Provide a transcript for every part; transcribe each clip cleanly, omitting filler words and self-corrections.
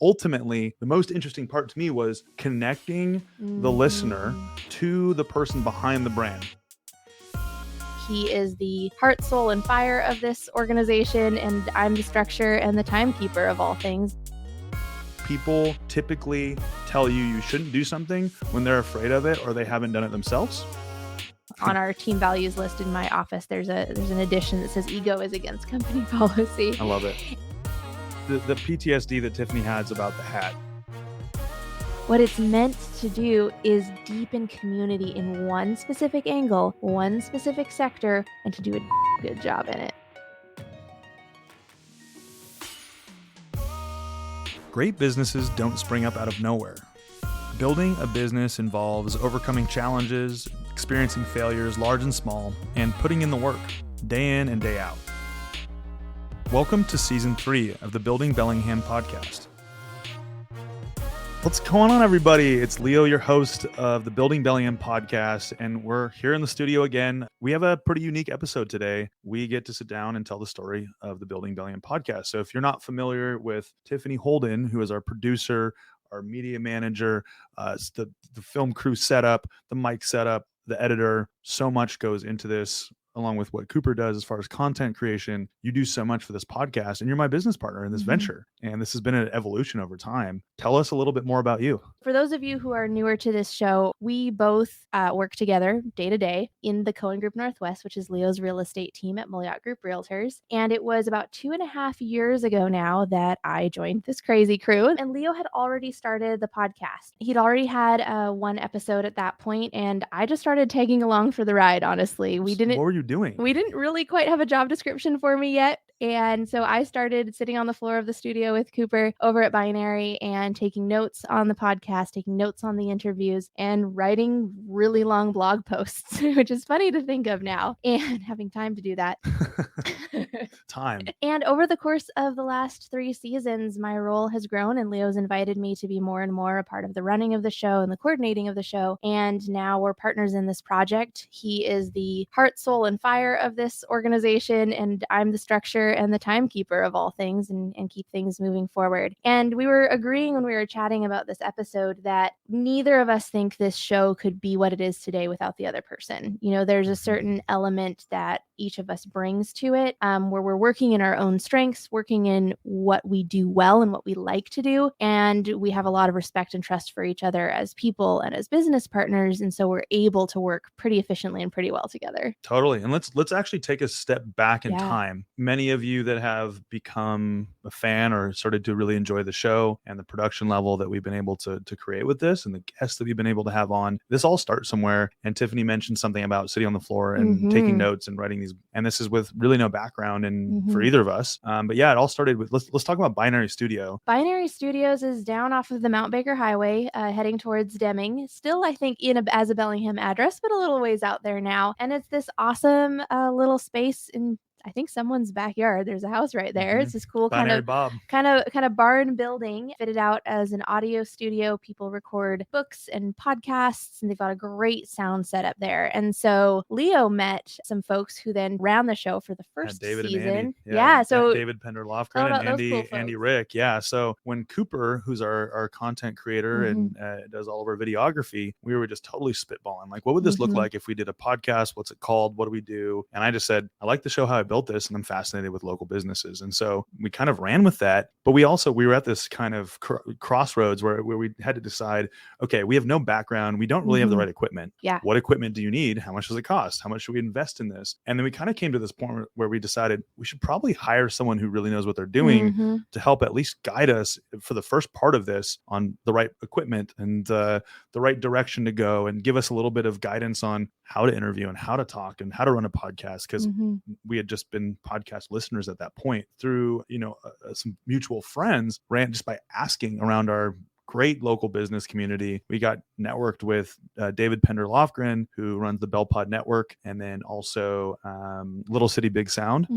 ultimately, the most interesting part to me was connecting the listener to the person behind the brand. He is the heart, soul, and fire of this organization, and I'm the structure and the timekeeper of all things. People typically tell you shouldn't do something when they're afraid of it or they haven't done it themselves. On our team values list in my office, there's an addition that says ego is against company policy. I love it. The PTSD that Tiffany has about the hat. What it's meant to do is deepen community in one specific angle, one specific sector, and to do a good job in it. Great businesses don't spring up out of nowhere. Building a business involves overcoming challenges, experiencing failures, large and small, and putting in the work, day in and day out. Welcome to Season 3 of the Building Bellingham Podcast. What's going on, everybody? It's Leo, your host of the Building Bellingham Podcast, and we're here in the studio again. We have a pretty unique episode today. We get to sit down and tell the story of the Building Bellingham Podcast. So if you're not familiar with Tiffany Holden, who is our producer, our media manager, the film crew setup, the mic setup, the editor, so much goes into this, along with what Cooper does as far as content creation. You do so much for this podcast, and you're my business partner in this venture. And this has been an evolution over time. Tell us a little bit more about you. For those of you who are newer to this show, we both work together day to day in the Cohen Group Northwest, which is Leo's real estate team at Moliat Group Realtors. And it was about 2.5 years ago now that I joined this crazy crew. And Leo had already started the podcast. He'd already had one episode at that point, and I just started tagging along for the ride, honestly. What were you doing? We didn't really quite have a job description for me yet. And so I started sitting on the floor of the studio with Cooper over at Binary and taking notes on the podcast, taking notes on the interviews, and writing really long blog posts, which is funny to think of now, and having time to do that. Time. And over the course of the last 3 seasons, my role has grown, and Leo's invited me to be more and more a part of the running of the show and the coordinating of the show. And now we're partners in this project. He is the heart, soul, and fire of this organization, and I'm the structure and the timekeeper of all things, and keep things moving forward. And we were agreeing when we were chatting about this episode that neither of us think this show could be what it is today without the other person. You know, there's a certain element that each of us brings to it, where we're working in our own strengths, working in what we do well and what we like to do. And we have a lot of respect and trust for each other as people and as business partners. And so we're able to work pretty efficiently and pretty well together. Totally. And let's actually take a step back in time. Many of you that have become a fan or started to really enjoy the show and the production level that we've been able to create with this, and the guests that we've been able to have on, this all starts somewhere. And Tiffany mentioned something about sitting on the floor and taking notes and writing these. And this is with really no background for either of us. But yeah, it all started with, let's talk about Binary Studio. Binary Studios is down off of the Mount Baker Highway, heading towards Deming. Still, I think, as a Bellingham address, but a little ways out there now. And it's this awesome little space in, I think, someone's backyard. There's a house right there. It's this cool kind of barn building, fitted out as an audio studio. People record books and podcasts, and they've got a great sound setup there. And so Leo met some folks who then ran the show for the first David season. And Andy. So David Pender-Lofgren and Andy Rick. Yeah. So when Cooper, who's our content creator and does all of our videography, we were just totally spitballing. Like, what would this look like if we did a podcast? What's it called? What do we do? And I just said, I like the show how I built this, and I'm fascinated with local businesses. And so we kind of ran with that, but we were at this kind of crossroads where we had to decide, okay, we have no background. We don't really have the right equipment. Yeah. What equipment do you need? How much does it cost? How much should we invest in this? And then we kind of came to this point where we decided we should probably hire someone who really knows what they're doing to help at least guide us for the first part of this on the right equipment and the right direction to go, and give us a little bit of guidance on how to interview and how to talk and how to run a podcast. Because we had just been podcast listeners at that point through, some mutual friends, ran just by asking around our great local business community. We got networked with David Pender-Lofgren, who runs the Bell Pod Network, and then also Little City Big Sound,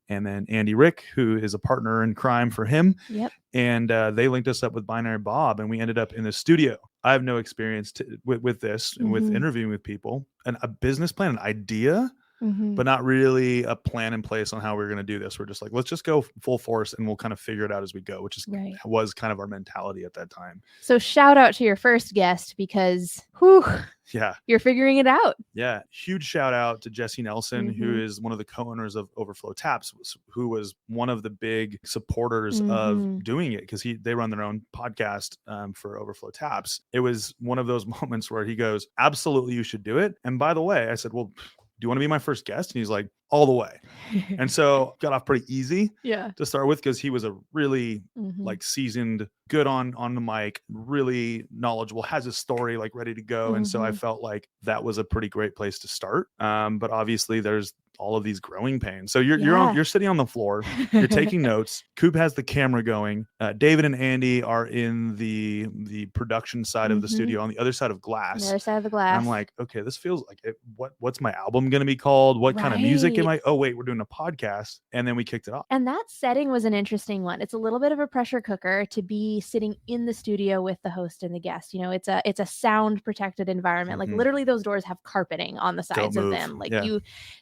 and then Andy Rick, who is a partner in crime for him. Yep. And they linked us up with Binary Bob, and we ended up in the studio. I have no experience with this and with interviewing with people. And a business plan, an idea but not really a plan in place on how we're going to do this. We're just like, let's just go full force and we'll kind of figure it out as we go, which is was kind of our mentality at that time. So shout out to your first guest because you're figuring it out. Yeah. Huge shout out to Jesse Nelson, who is one of the co-owners of Overflow Taps, who was one of the big supporters of doing it because they run their own podcast for Overflow Taps. It was one of those moments where he goes, absolutely, you should do it. And by the way, I said, well, do you want to be my first guest? And he's like, all the way. And so got off pretty easy to start with because he was a really like seasoned, good on the mic, really knowledgeable, has his story like ready to go. And so I felt like that was a pretty great place to start. But obviously there's all of these growing pains. So you're sitting on the floor, you're taking notes. Coop has the camera going. David and Andy are in the production side of the studio on the other side of glass. The other side of the glass. And I'm like, okay, this feels like it. What's my album going to be called? What kind of music am I? Oh wait, we're doing a podcast. And then we kicked it off. And that setting was an interesting one. It's a little bit of a pressure cooker to be sitting in the studio with the host and the guest. You know, it's a sound protected environment. Like literally those doors have carpeting on the sides of them. Like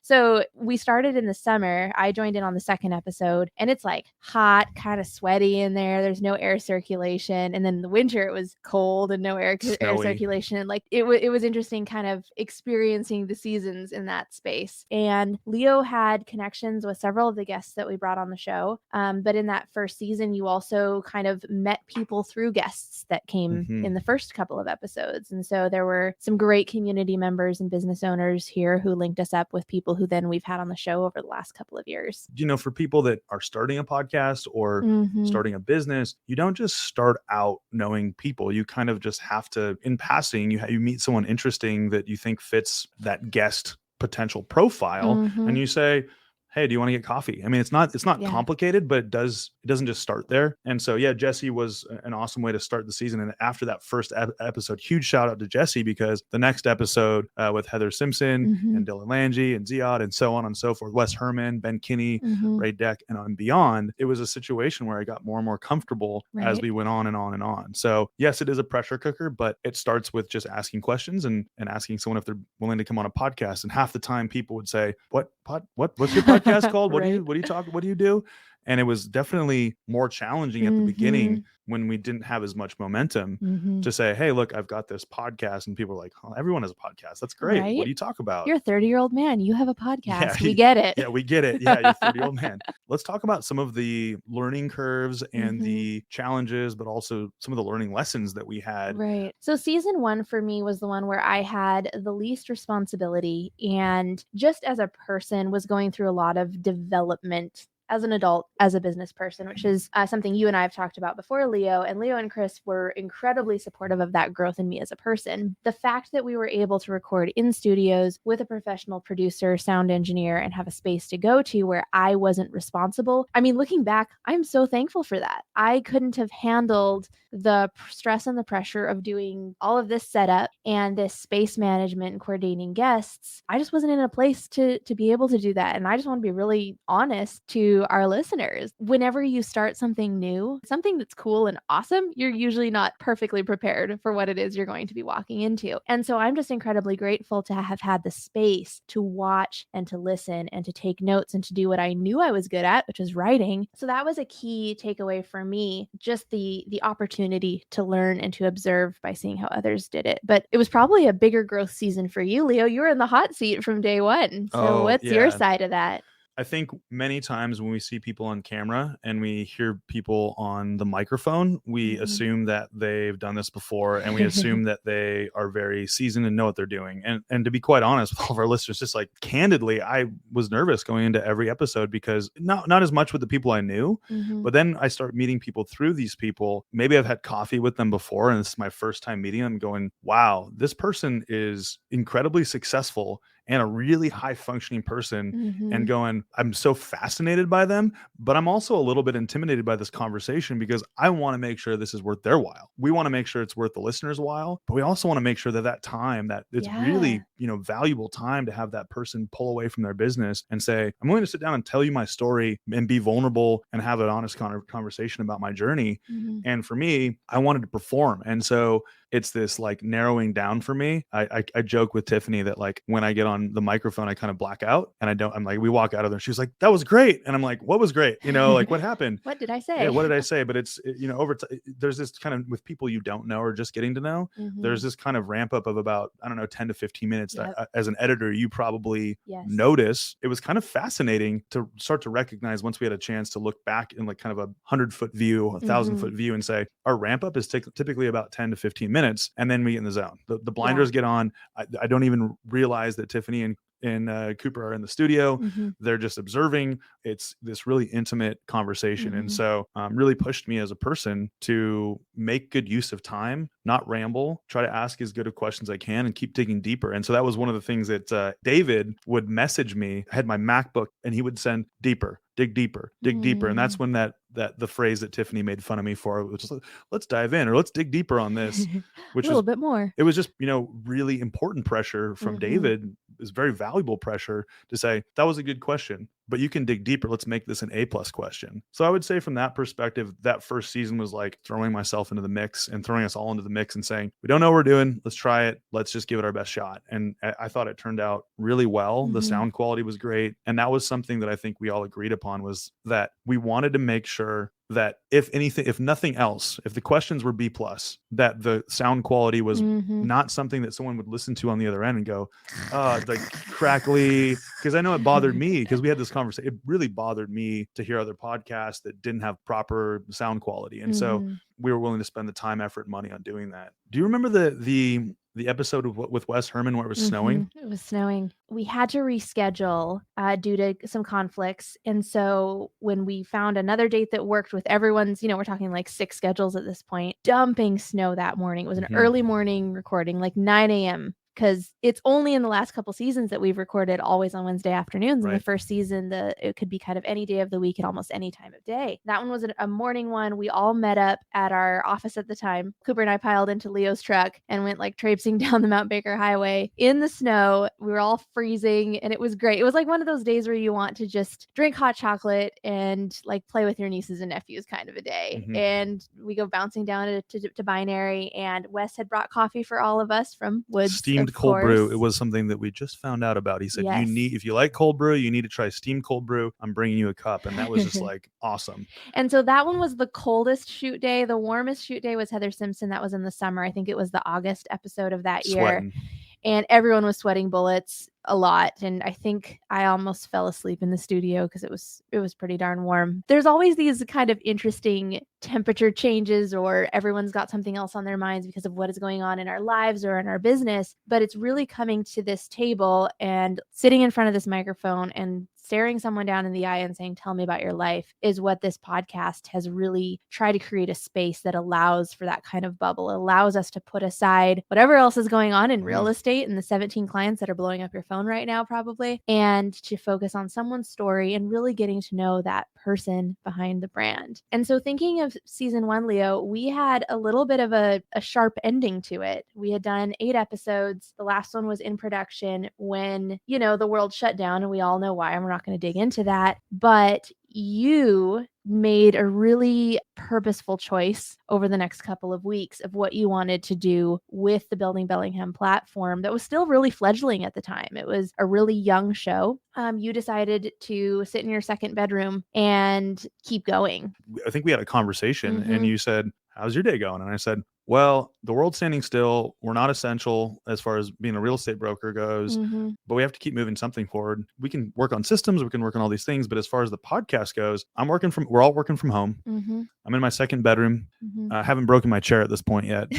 so we started in the summer. I joined in on the second episode and it's like hot, kind of sweaty in there. There's no air circulation. And then in the winter it was cold and no air circulation. And like it was interesting kind of experiencing the seasons in that space. And Leo had connections with several of the guests that we brought on the show. But in that first season, you also kind of met people through guests that came in the first couple of episodes. And so there were some great community members and business owners here who linked us up with people who then we've had on the show over the last couple of years. You know, for people that are starting a podcast or starting a business, you don't just start out knowing people. You kind of just have to, in passing, you meet someone interesting that you think fits that guest potential profile and you say, hey, do you want to get coffee? I mean, it's not complicated, but it doesn't just start there. And so, Jesse was an awesome way to start the season. And after that first episode, huge shout out to Jesse because the next episode with Heather Simpson and Dylan Lange and Ziad and so on and so forth, Wes Herman, Ben Kinney, Ray Deck, and on beyond, it was a situation where I got more and more comfortable as we went on and on and on. So yes, it is a pressure cooker, but it starts with just asking questions and asking someone if they're willing to come on a podcast. And half the time people would say, what's your podcast called? What do you talk? What do you do? And it was definitely more challenging at the beginning when we didn't have as much momentum to say, hey, look, I've got this podcast. And people are like, oh, everyone has a podcast. That's great. Right? What do you talk about? You're a 30-year-old man. You have a podcast. We get it. Yeah, we get it. Yeah, you're a 30-year-old man. Let's talk about some of the learning curves and the challenges, but also some of the learning lessons that we had. Right. So season 1 for me was the one where I had the least responsibility and just as a person was going through a lot of development as an adult, as a business person, which is something you and I have talked about before, Leo. And Leo and Chris were incredibly supportive of that growth in me as a person. The fact that we were able to record in studios with a professional producer, sound engineer, and have a space to go to where I wasn't responsible. I mean, looking back, I'm so thankful for that. I couldn't have handled the stress and the pressure of doing all of this setup and this space management and coordinating guests. I just wasn't in a place to be able to do that. And I just want to be really honest to our listeners. Whenever you start something new, something that's cool and awesome, you're usually not perfectly prepared for what it is you're going to be walking into. And so I'm just incredibly grateful to have had the space to watch and to listen and to take notes and to do what I knew I was good at, which is writing. So that was a key takeaway for me, just the opportunity to learn and to observe by seeing how others did it. But it was probably a bigger growth season for you, Leo. You were in the hot seat from day one. So what's your side of that? I think many times when we see people on camera and we hear people on the microphone, we assume that they've done this before and we assume that they are very seasoned and know what they're doing. And to be quite honest with all of our listeners, just like candidly, I was nervous going into every episode because not as much with the people I knew, but then I start meeting people through these people. Maybe I've had coffee with them before and this is my first time meeting them going, wow, this person is incredibly successful and a really high functioning person and going, I'm so fascinated by them, but I'm also a little bit intimidated by this conversation because I want to make sure this is worth their while. We want to make sure it's worth the listener's while, but we also want to make sure that time, that it's really, valuable time to have that person pull away from their business and say, I'm willing to sit down and tell you my story and be vulnerable and have an honest conversation about my journey. And for me, I wanted to perform. And so it's this like narrowing down for me. I joke with Tiffany that like when I get on the microphone, I kind of black out and I'm like, we walk out of there. She's like, that was great. And I'm like, what was great? Like what happened? What did I say? Yeah, what did I say? But it's, over time, there's this kind of with people you don't know or just getting to know, there's this kind of ramp up of about, I don't know, 10 to 15 minutes that as an editor, you probably notice. It was kind of fascinating to start to recognize once we had a chance to look back in like kind of a 100-foot view, 1,000-foot view and say, our ramp up is typically about 10 to 15 minutes. And then we get in the zone. The blinders get on. I don't even realize that Tiffany and Cooper are in the studio. They're just observing. It's this really intimate conversation. And so really pushed me as a person to make good use of time, not ramble, try to ask as good of questions I can and keep digging deeper. And so that was one of the things that David would message me. I had my MacBook and he would send deeper, dig deeper, dig deeper. And that's when that the phrase that Tiffany made fun of me for, which is let's dive in or let's dig deeper on this, which a little bit more. It was just, really important pressure from David. Is very valuable pressure to say, that was a good question, but you can dig deeper. Let's make this an A+ question. So I would say from that perspective, that first season was like throwing myself into the mix and throwing us all into the mix and saying, we don't know what we're doing. Let's try it. Let's just give it our best shot. And I thought it turned out really well. The sound quality was great. And that was something that I think we all agreed upon, was that we wanted to make sure that if nothing else, if the questions were B+, that the sound quality was not something that someone would listen to on the other end and go, like crackly. Because I know it bothered me, because we had this conversation. It really bothered me to hear other podcasts that didn't have proper sound quality. And so we were willing to spend the time, effort, and money on doing that. Do you remember the episode with Wes Herman where it was snowing? It was snowing. We had to reschedule due to some conflicts. And so when we found another date that worked with everyone's, we're talking like 6 schedules at this point, dumping snow that morning. It was an early morning recording, like 9 a.m. because it's only in the last couple seasons that we've recorded always on Wednesday afternoons. In the first season, it could be kind of any day of the week and almost any time of day. That one was a morning one. We all met up at our office at the time. Cooper and I piled into Leo's truck and went like traipsing down the Mount Baker Highway in the snow. We were all freezing and it was great. It was like one of those days where you want to just drink hot chocolate and like play with your nieces and nephews kind of a day. And we go bouncing down to Binary, and Wes had brought coffee for all of us from Woods. Steamed cold brew. It was something that we just found out about. He said, if you like cold brew, you need to try steamed cold brew. I'm bringing you a cup. And that was just like awesome. And so that one was the coldest shoot day. The warmest shoot day was Heather Simpson. That was in the summer. I think it was the August episode of that year. And everyone was sweating bullets a lot. And I think I almost fell asleep in the studio because it was pretty darn warm. There's always these kind of interesting temperature changes, or everyone's got something else on their minds because of what is going on in our lives or in our business. But it's really coming to this table and sitting in front of this microphone and staring someone down in the eye and saying, tell me about your life, is what this podcast has really tried to create a space that allows for that kind of bubble. It allows us to put aside whatever else is going on in real estate and the 17 clients that are blowing up your phone right now, probably, and to focus on someone's story and really getting to know that person behind the brand. And so thinking of season 1, Leo, we had a little bit of a sharp ending to it. We had done 8 episodes. The last one was in production when, the world shut down, and we all know why. We're not going to dig into that, but you made a really purposeful choice over the next couple of weeks of what you wanted to do with the Building Bellingham platform that was still really fledgling at the time. It was a really young show. You decided to sit in your second bedroom and keep going. I think we had a conversation and you said, how's your day going? And I said, well, the world's standing still. We're not essential as far as being a real estate broker goes, but we have to keep moving something forward. We can work on systems. We can work on all these things. But as far as the podcast goes, we're all working from home. I'm in my second bedroom. I haven't broken my chair at this point yet.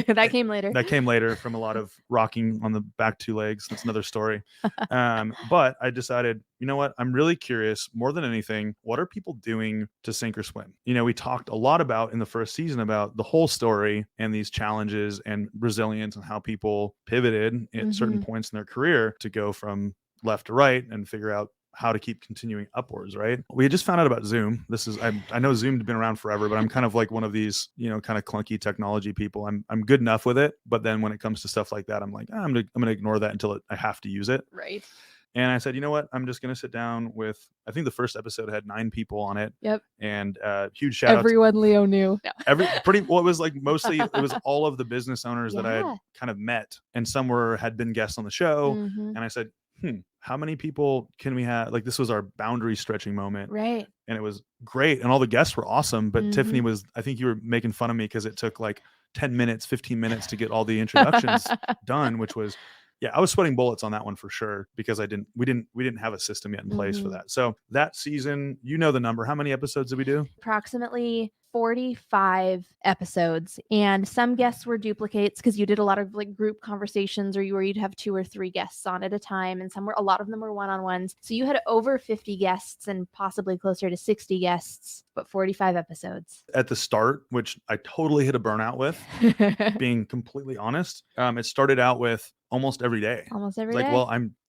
That came later. That came later from a lot of rocking on the back 2 legs. That's another story. But I decided, you know what? I'm really curious more than anything. What are people doing to sink or swim? We talked a lot about in the first season about the whole story and these challenges and resilience and how people pivoted at certain points in their career to go from left to right and figure out how to keep continuing upwards, right? We just found out about Zoom. I know Zoom's been around forever, but I'm kind of like one of these, kind of clunky technology people. I'm good enough with it, but then when it comes to stuff like that, I'm like, I'm gonna ignore that until I have to use it. Right. And I said, you know what? I'm just going to sit down with, I think the first episode had 9 people on it. Yep. And huge shout Everyone Leo knew. No. It was like mostly, it was all of the business owners that I had kind of met, and some had been guests on the show. And I said, how many people can we have? Like, this was our boundary stretching moment. Right. And it was great. And all the guests were awesome. But Tiffany I think you were making fun of me because it took like 10 minutes, 15 minutes to get all the introductions done, which was, I was sweating bullets on that one for sure, because we didn't have a system yet in place for that. So that season, you know the number. How many episodes did we do? Approximately 45 episodes, and some guests were duplicates because you did a lot of like group conversations, or you'd have 2 or 3 guests on at a time, and a lot of them were one-on-ones. So you had over 50 guests and possibly closer to 60 guests, but 45 episodes. At the start, which I totally hit a burnout with, being completely honest, it started out with almost every day. Day. Well,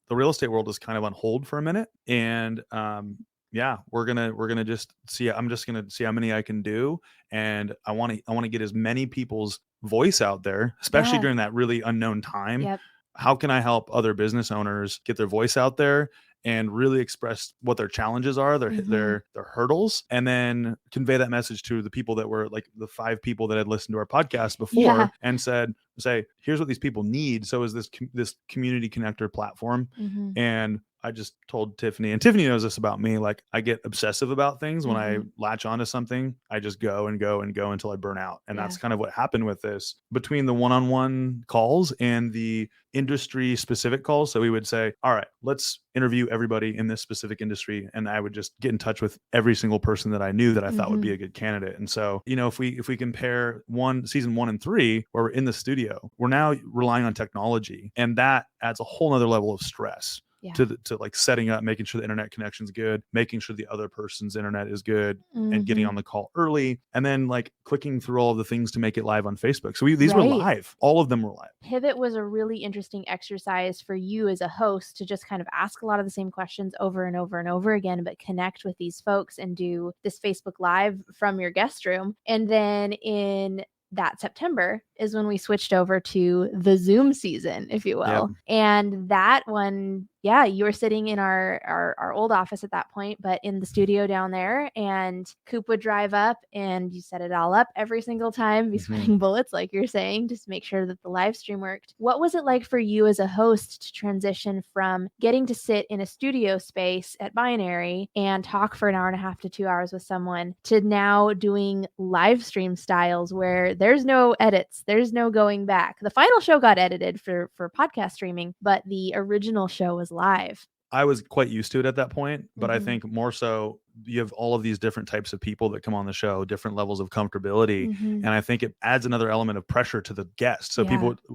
the real estate world is kind of on hold for a minute, and we're gonna just see. I'm just gonna see how many I can do, and I want to get as many people's voice out there, especially during that really unknown time. Yep. How can I help other business owners get their voice out there and really express what their challenges are, their hurdles, and then convey that message to the people that were like the 5 people that had listened to our podcast before and say, here's what these people need. So is this community connector platform. And I just told Tiffany, and Tiffany knows this about me, like I get obsessive about things. When I latch onto something, I just go and go and go until I burn out. And that's kind of what happened with this. Between the one-on-one calls and the industry specific calls. So we would say, all right, let's interview everybody in this specific industry. And I would just get in touch with every single person that I knew that I thought would be a good candidate. And so, if we compare season 1 and 3, where we're in the studio, we're now relying on technology, and that adds a whole nother level of stress. To like setting up, making sure the internet connection's good, making sure the other person's internet is good, and getting on the call early, and then like clicking through all of the things to make it live on Facebook. So these were live. All of them were live. Pivot was a really interesting exercise for you as a host to just kind of ask a lot of the same questions over and over and over again, but connect with these folks and do this Facebook Live from your guest room. And then in that September is when we switched over to the Zoom season, if you will. And that one, you were sitting in our old office at that point, but in the studio down there, and Coop would drive up and you set it all up every single time, be sweating bullets, like you're saying, just make sure that the live stream worked. What was it like for you as a host to transition from getting to sit in a studio space at Binary and talk for an hour and a half to 2 hours with someone, to now doing live stream styles where there's no edits, there's no going back? The final show got edited for podcast streaming, but the original show was live. I was quite used to it at that point, but I think more so you have all of these different types of people that come on the show, different levels of comfortability. And I think it adds another element of pressure to the guest. So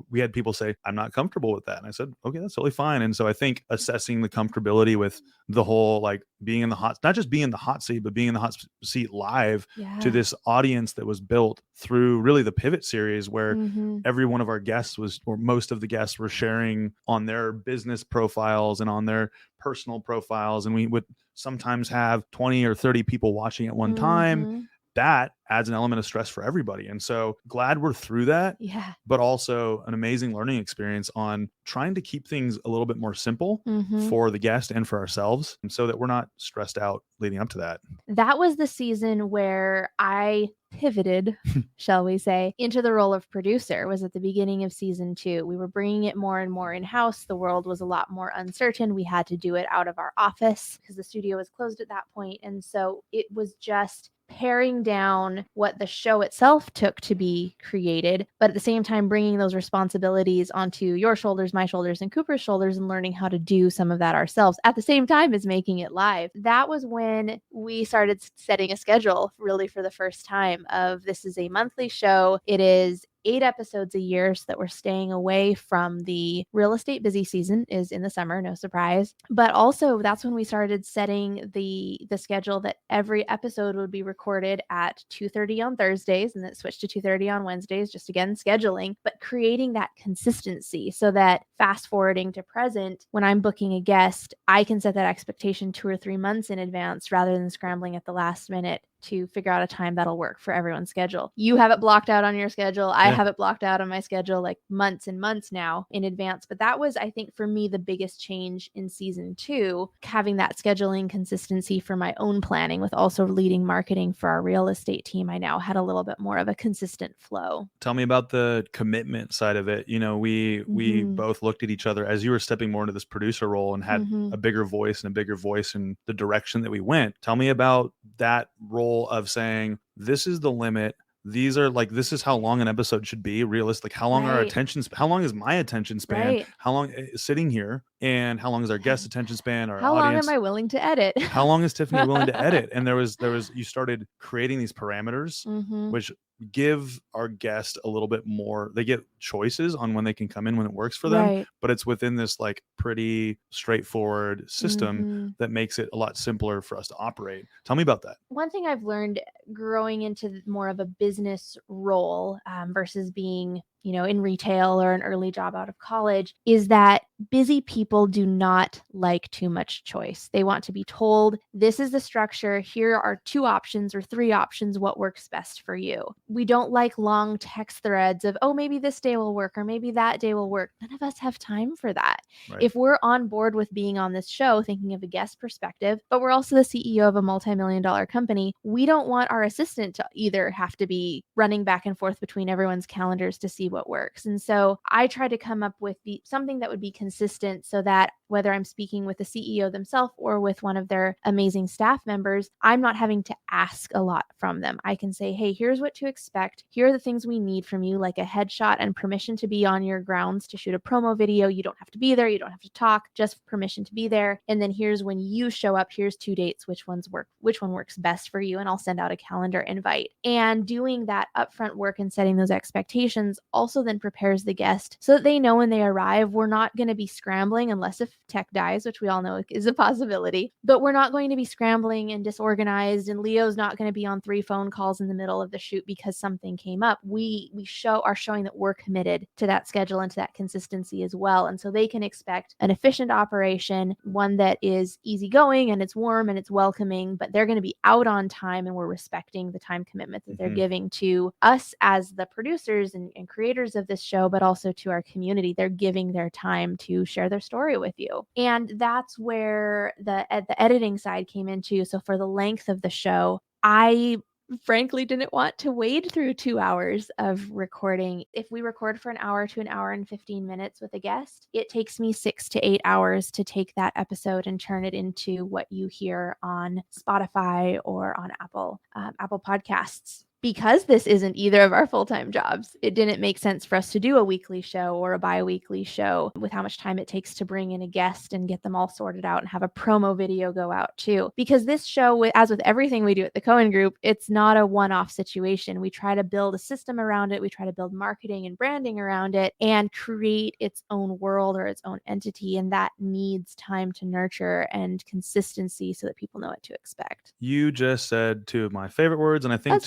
we had people say, I'm not comfortable with that. And I said, okay, that's totally fine. And so I think assessing the comfortability with the whole, like being in the not just being in the hot seat, but being in the hot seat live to this audience that was built through really the Pivot series, where every one of our guests or most of the guests were sharing on their business profiles and on their personal profiles. And we would sometimes have 20 or 30 people watching at one time. That adds an element of stress for everybody. And so glad we're through that, but also an amazing learning experience on trying to keep things a little bit more simple for the guest and for ourselves, so that we're not stressed out leading up to that. That was the season where I pivoted, shall we say, into the role of producer. Was at the beginning of season 2. We were bringing it more and more in-house. The world was a lot more uncertain. We had to do it out of our office because the studio was closed at that point. And so it was just paring down what the show itself took to be created, but at the same time bringing those responsibilities onto your shoulders, my shoulders, and Cooper's shoulders, and learning how to do some of that ourselves at the same time as making it live. That was when we started setting a schedule, really for the first time, of this is a monthly show. It is 8 episodes a year, so that we're staying away from the real estate busy season is in the summer, no surprise. But also that's when we started setting the schedule that every episode would be recorded at 2:30 on Thursdays, and then it switched to 2:30 on Wednesdays, just again scheduling, but creating that consistency so that fast forwarding to present, when I'm booking a guest, I can set that expectation 2 or 3 months in advance rather than scrambling at the last minute to figure out a time that'll work for everyone's schedule. You have it blocked out on your schedule. I have it blocked out on my schedule like months and months now in advance. But that was, I think, for me, the biggest change in season 2, having that scheduling consistency for my own planning with also leading marketing for our real estate team. I now had a little bit more of a consistent flow. Tell me about the commitment side of it. You know, we both looked at each other as you were stepping more into this producer role and had a bigger voice in the direction that we went. Tell me about that role of saying, this is the limit. These are like, this is how long an episode should be realistic. How long our attention, how long is my attention span? How long is sitting here, and how long is our guest attention span? Our how audience? Long am I willing to edit? How long is Tiffany willing to edit? And there was, you started creating these parameters, which give our guest a little bit more, they get choices on when they can come in when it works for them, but it's within this like pretty straightforward system that makes it a lot simpler for us to operate. Tell me about that. One thing I've learned growing into more of a business role versus being, you know, in retail or an early job out of college is that busy people do not like too much choice. They want to be told, this is the structure. Here are 2 options or 3 options. What works best for you? We don't like long text threads of, oh, maybe this day will work or maybe that day will work. None of us have time for that. If we're on board with being on this show, thinking of a guest perspective, but we're also the CEO of a multi-million-dollar company, we don't want our assistant to either have to be running back and forth between everyone's calendars to see what works. And so I try to come up with something that would be consistent so that whether I'm speaking with the CEO themselves or with one of their amazing staff members, I'm not having to ask a lot from them. I can say, hey, here's what to expect. Here are the things we need from you, like a headshot and permission to be on your grounds to shoot a promo video. You don't have to be there. You don't have to talk, just permission to be there. And then here's when you show up. Here's 2 dates. Which one works best for you? And I'll send out a calendar invite. And doing that upfront work and setting those expectations also then prepares the guest so that they know when they arrive, we're not going to be scrambling unless if tech dies, which we all know is a possibility, but we're not going to be scrambling and disorganized, and Leo's not going to be on 3 phone calls in the middle of the shoot because something came up. We are showing that we're committed to that schedule and to that consistency as well. And so they can expect an efficient operation, one that is easygoing and it's warm and it's welcoming, but they're going to be out on time and we're respecting the time commitment that they're giving to us as the producers and creators of this show, but also to our community. They're giving their time to share their story with you. And that's where the editing side came into. So for the length of the show, I frankly didn't want to wade through 2 hours of recording. If we record for an hour to an hour and 15 minutes with a guest, it takes me 6 to 8 hours to take that episode and turn it into what you hear on Spotify or on Apple Podcasts. Because this isn't either of our full-time jobs, it didn't make sense for us to do a weekly show or a bi-weekly show with how much time it takes to bring in a guest and get them all sorted out and have a promo video go out too. Because this show, as with everything we do at the Cohen Group, it's not a one-off situation. We try to build a system around it. We try to build marketing and branding around it and create its own world or its own entity. And that needs time to nurture and consistency so that people know what to expect. You just said 2 of my favorite words, and I think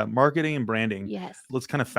marketing and branding. Yes. Let's kind of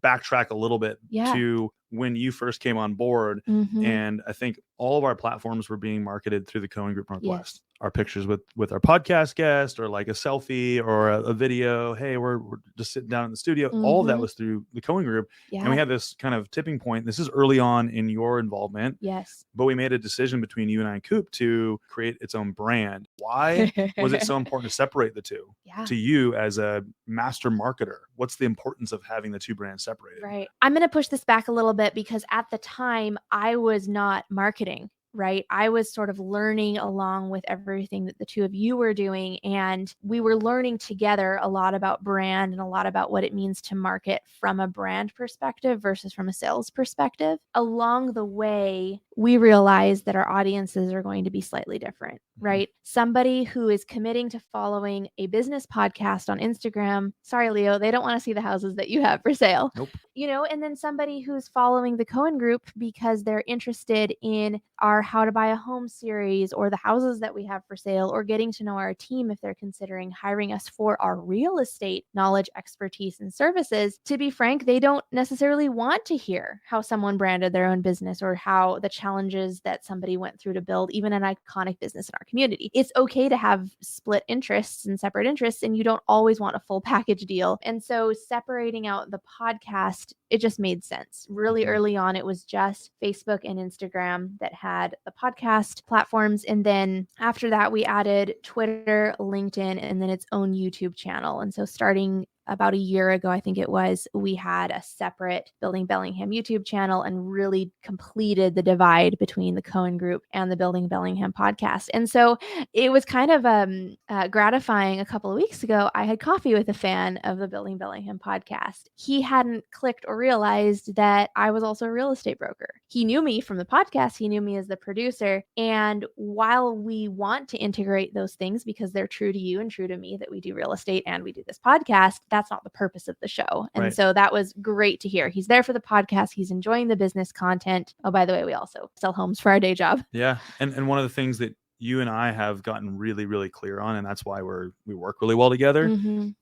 backtrack a little bit to when you first came on board. And I think all of our platforms were being marketed through the Cohen Group Northwest. Our pictures with our podcast guest, or like a selfie or a video. Hey, we're just sitting down in the studio. All of that was through the Cohen Group. And we had this kind of tipping point. This is early on in your involvement. Yes. But we made a decision between you and I and Coop to create its own brand. Why was it so important to separate the 2? To you as a master marketer, what's the importance of having the 2 brands separated? Right. I'm going to push this back a little bit because at the time I was not marketing. Right. I was sort of learning along with everything that the 2 of you were doing. And we were learning together a lot about brand and a lot about what it means to market from a brand perspective versus from a sales perspective. Along the way, we realized that our audiences are going to be slightly different, right? Somebody who is committing to following a business podcast on Instagram, sorry, Leo, they don't want to see the houses that you have for sale. Nope. And then somebody who's following the Cohen group because they're interested in our How to Buy a Home series or the houses that we have for sale, or getting to know our team if they're considering hiring us for our real estate knowledge, expertise, and services. To be frank, they don't necessarily want to hear how someone branded their own business or how the challenges that somebody went through to build even an iconic business in our community. It's okay to have split interests and separate interests, and you don't always want a full package deal. And so separating out the podcast, it just made sense. Really early on, it was just Facebook and Instagram that had the podcast platforms. And then after that, we added Twitter, LinkedIn, and then its own YouTube channel. And so starting about a year ago, I think it was, we had a separate Building Bellingham YouTube channel and really completed the divide between the Cohen group and the Building Bellingham podcast. And so it was kind of gratifying. A couple of weeks ago, I had coffee with a fan of the Building Bellingham podcast. He hadn't clicked or realized that I was also a real estate broker. He knew me from the podcast. He knew me as the producer. And while we want to integrate those things because they're true to you and true to me, that we do real estate and we do this podcast, that's not the purpose of the show. And so that was great to hear. He's there for the podcast. He's enjoying the business content. Oh, by the way, we also sell homes for our day job. Yeah. And one of the things that you and I have gotten really, really clear on, and that's why we work really well together.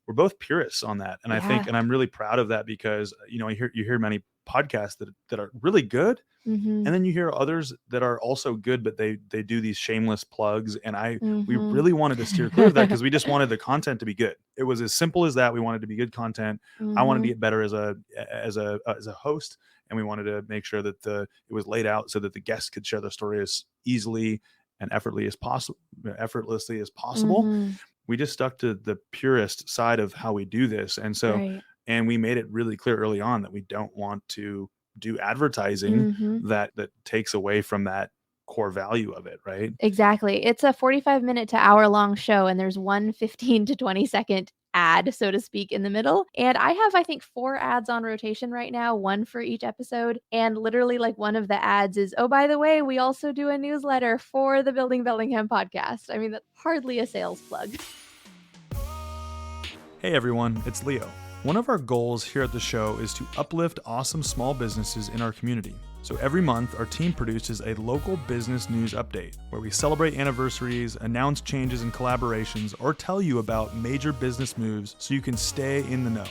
We're both purists on that. And I think, and I'm really proud of that because, you hear many podcasts that are really good. And then you hear others that are also good, but they do these shameless plugs. And we really wanted to steer clear of that because we just wanted the content to be good. It was as simple as that. We wanted to be good content. I wanted to get better as a host, and we wanted to make sure that it was laid out so that the guests could share their story as easily and effortlessly as possible. We just stuck to the purest side of how we do this. And so, and we made it really clear early on that we don't want to do advertising that takes away from that core value of it, right? Exactly. It's a 45-minute to hour-long show, and there's one 15 to 20-second ad, so to speak, in the middle. And I have, I think, 4 ads on rotation right now, one for each episode. And literally, like, one of the ads is, oh, by the way, we also do a newsletter for the Building Bellingham podcast. I mean, that's hardly a sales plug. Hey, everyone, it's Leo. One of our goals here at the show is to uplift awesome small businesses in our community. So every month, our team produces a local business news update where we celebrate anniversaries, announce changes and collaborations, or tell you about major business moves so you can stay in the know.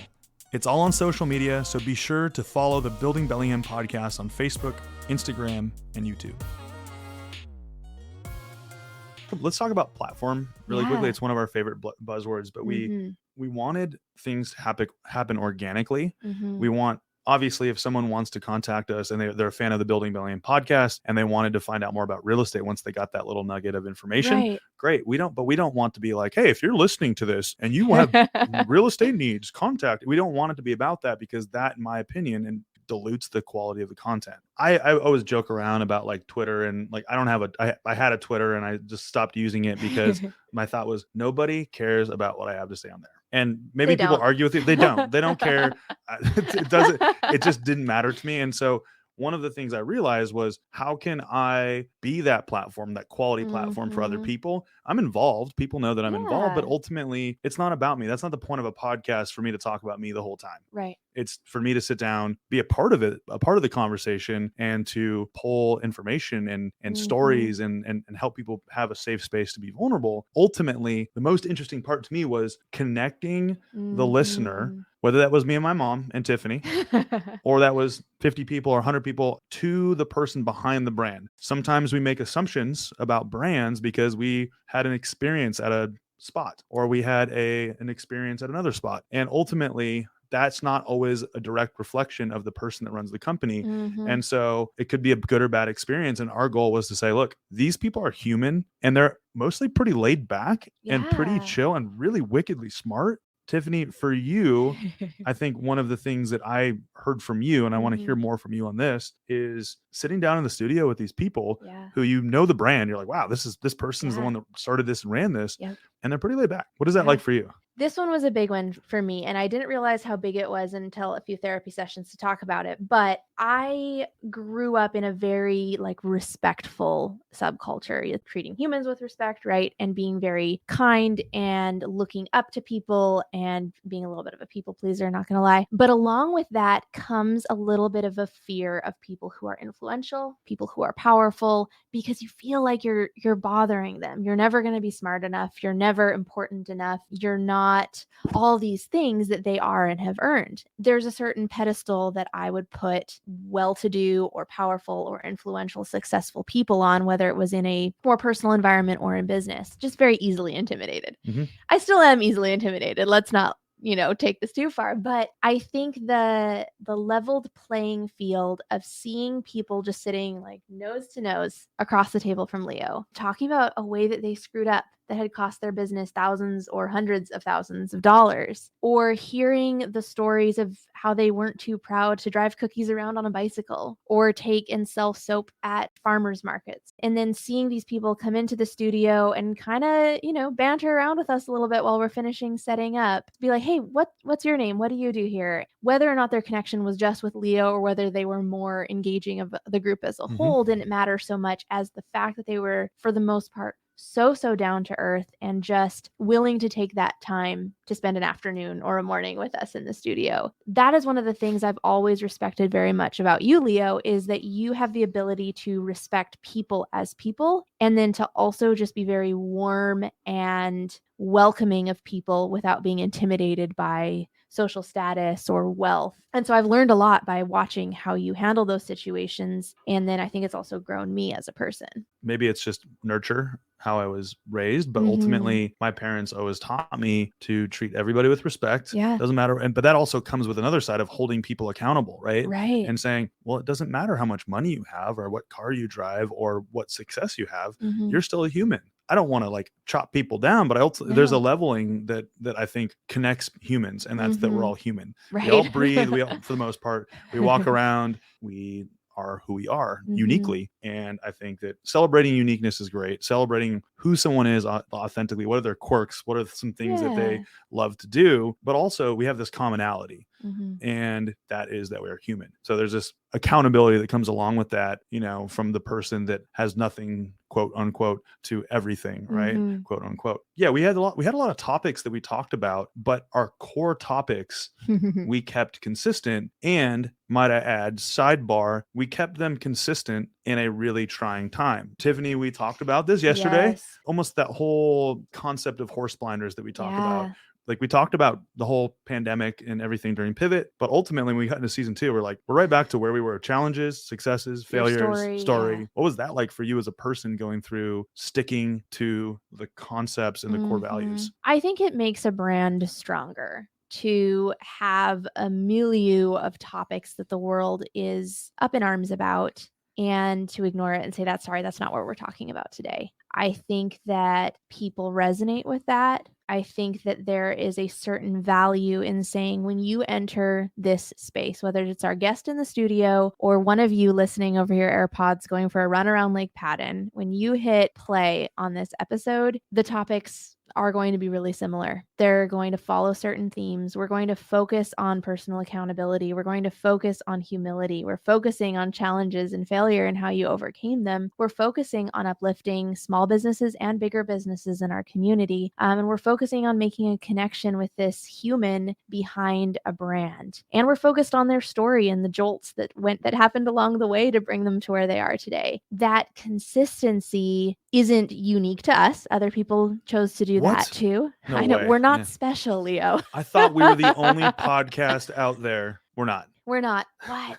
It's all on social media, so be sure to follow the Building Bellingham podcast on Facebook, Instagram, and YouTube. Let's talk about platform really quickly. It's one of our favorite buzzwords, but we wanted things to happen organically. We want, obviously, if someone wants to contact us and they're a fan of the Building Bellingham podcast and they wanted to find out more about real estate once they got that little nugget of information, great. We don't want to be like, hey, if you're listening to this and you have real estate needs, contact. We don't want it to be about that because that, in my opinion, dilutes the quality of the content. I always joke around about like Twitter and like I had a Twitter and I just stopped using it because my thought was nobody cares about what I have to say on there. And maybe people argue with it. They don't care. It just didn't matter to me. And so one of the things I realized was, how can I be that platform, that quality platform for other people? I'm involved. People know that I'm involved, but ultimately it's not about me. That's not the point of a podcast for me to talk about me the whole time. Right. It's for me to sit down, be a part of it, a part of the conversation, and to pull information and stories and help people have a safe space to be vulnerable. Ultimately, the most interesting part to me was connecting the listener, whether that was me and my mom and Tiffany, or that was 50 people or 100 people, to the person behind the brand. Sometimes we make assumptions about brands because we had an experience at a spot, or we had an experience at another spot. And ultimately, that's not always a direct reflection of the person that runs the company. And so it could be a good or bad experience. And our goal was to say, look, these people are human and they're mostly pretty laid back and pretty chill and really wickedly smart. Tiffany, for you, I think one of the things that I heard from you, and I want to hear more from you on this, is sitting down in the studio with these people who the brand. You're like, wow, this person is the one that started this and ran this. And they're pretty laid back. What is that like for you? This one was a big one for me, and I didn't realize how big it was until a few therapy sessions to talk about it. But I grew up in a very respectful subculture, treating humans with respect, right? And being very kind and looking up to people and being a little bit of a people pleaser, not going to lie. But along with that comes a little bit of a fear of people who are influential, people who are powerful, because you feel like you're bothering them. You're never going to be smart enough. You're never important enough. You're not all these things that they are and have earned. There's a certain pedestal that I would put well-to-do or powerful or influential, successful people on, whether it was in a more personal environment or in business. Just very easily intimidated. Mm-hmm. I still am easily intimidated. Let's not take this too far. But I think the leveled playing field of seeing people just sitting nose to nose across the table from Leo, talking about a way that they screwed up that had cost their business thousands or hundreds of thousands of dollars, or hearing the stories of how they weren't too proud to drive cookies around on a bicycle or take and sell soap at farmers markets. And then seeing these people come into the studio and kind of, banter around with us a little bit while we're finishing setting up, be like, hey, what's your name? What do you do here? Whether or not their connection was just with Leo or whether they were more engaging of the group as a whole didn't matter so much as the fact that they were, for the most part, so down to earth and just willing to take that time to spend an afternoon or a morning with us in the studio. That is one of the things I've always respected very much about you, Leo, is that you have the ability to respect people as people, and then to also just be very warm and welcoming of people without being intimidated by social status or wealth. And so I've learned a lot by watching how you handle those situations. And then I think it's also grown me as a person. Maybe it's just nurture, how I was raised, but ultimately my parents always taught me to treat everybody with respect. Yeah. Doesn't matter. But that also comes with another side of holding people accountable, right? Right. And saying, well, it doesn't matter how much money you have or what car you drive or what success you have. You're still a human. I don't want to chop people down, but there's a leveling that I think connects humans, and that's that we're all human. Right. We all breathe. We all, for the most part, we walk around. We are who we are uniquely. And I think that celebrating uniqueness is great. Celebrating who someone is authentically, what are their quirks, what are some things that they love to do, but also we have this commonality. And that is that we are human. So there's this accountability that comes along with that, from the person that has nothing, quote unquote, to everything, right? Quote unquote. Yeah, we had a lot of topics that we talked about, but our core topics we kept consistent, and might I add, sidebar, we kept them consistent in a really trying time. Tiffany, we talked about this yesterday. Yes. Almost that whole concept of horse blinders that we talked about. We talked about the whole pandemic and everything during Pivot, but ultimately when we got into season 2, we're right back to where we were. Challenges, successes, failures, story. Yeah. What was that like for you as a person going through sticking to the concepts and the core values? I think it makes a brand stronger to have a milieu of topics that the world is up in arms about, and to ignore it and say, that's not what we're talking about today. I think that people resonate with that. I think that there is a certain value in saying, when you enter this space, whether it's our guest in the studio or one of you listening over your AirPods going for a run around Lake Patton, when you hit play on this episode, the topics are going to be really similar. They're going to follow certain themes. We're going to focus on personal accountability. We're going to focus on humility. We're focusing on challenges and failure and how you overcame them. We're focusing on uplifting small businesses and bigger businesses in our community. And we're focusing on making a connection with this human behind a brand. And we're focused on their story and the jolts that happened along the way to bring them to where they are today. That consistency isn't unique to us. Other people chose to do that too. No I know way. we're not special, Leo. I thought we were the only podcast out there. We're not. What?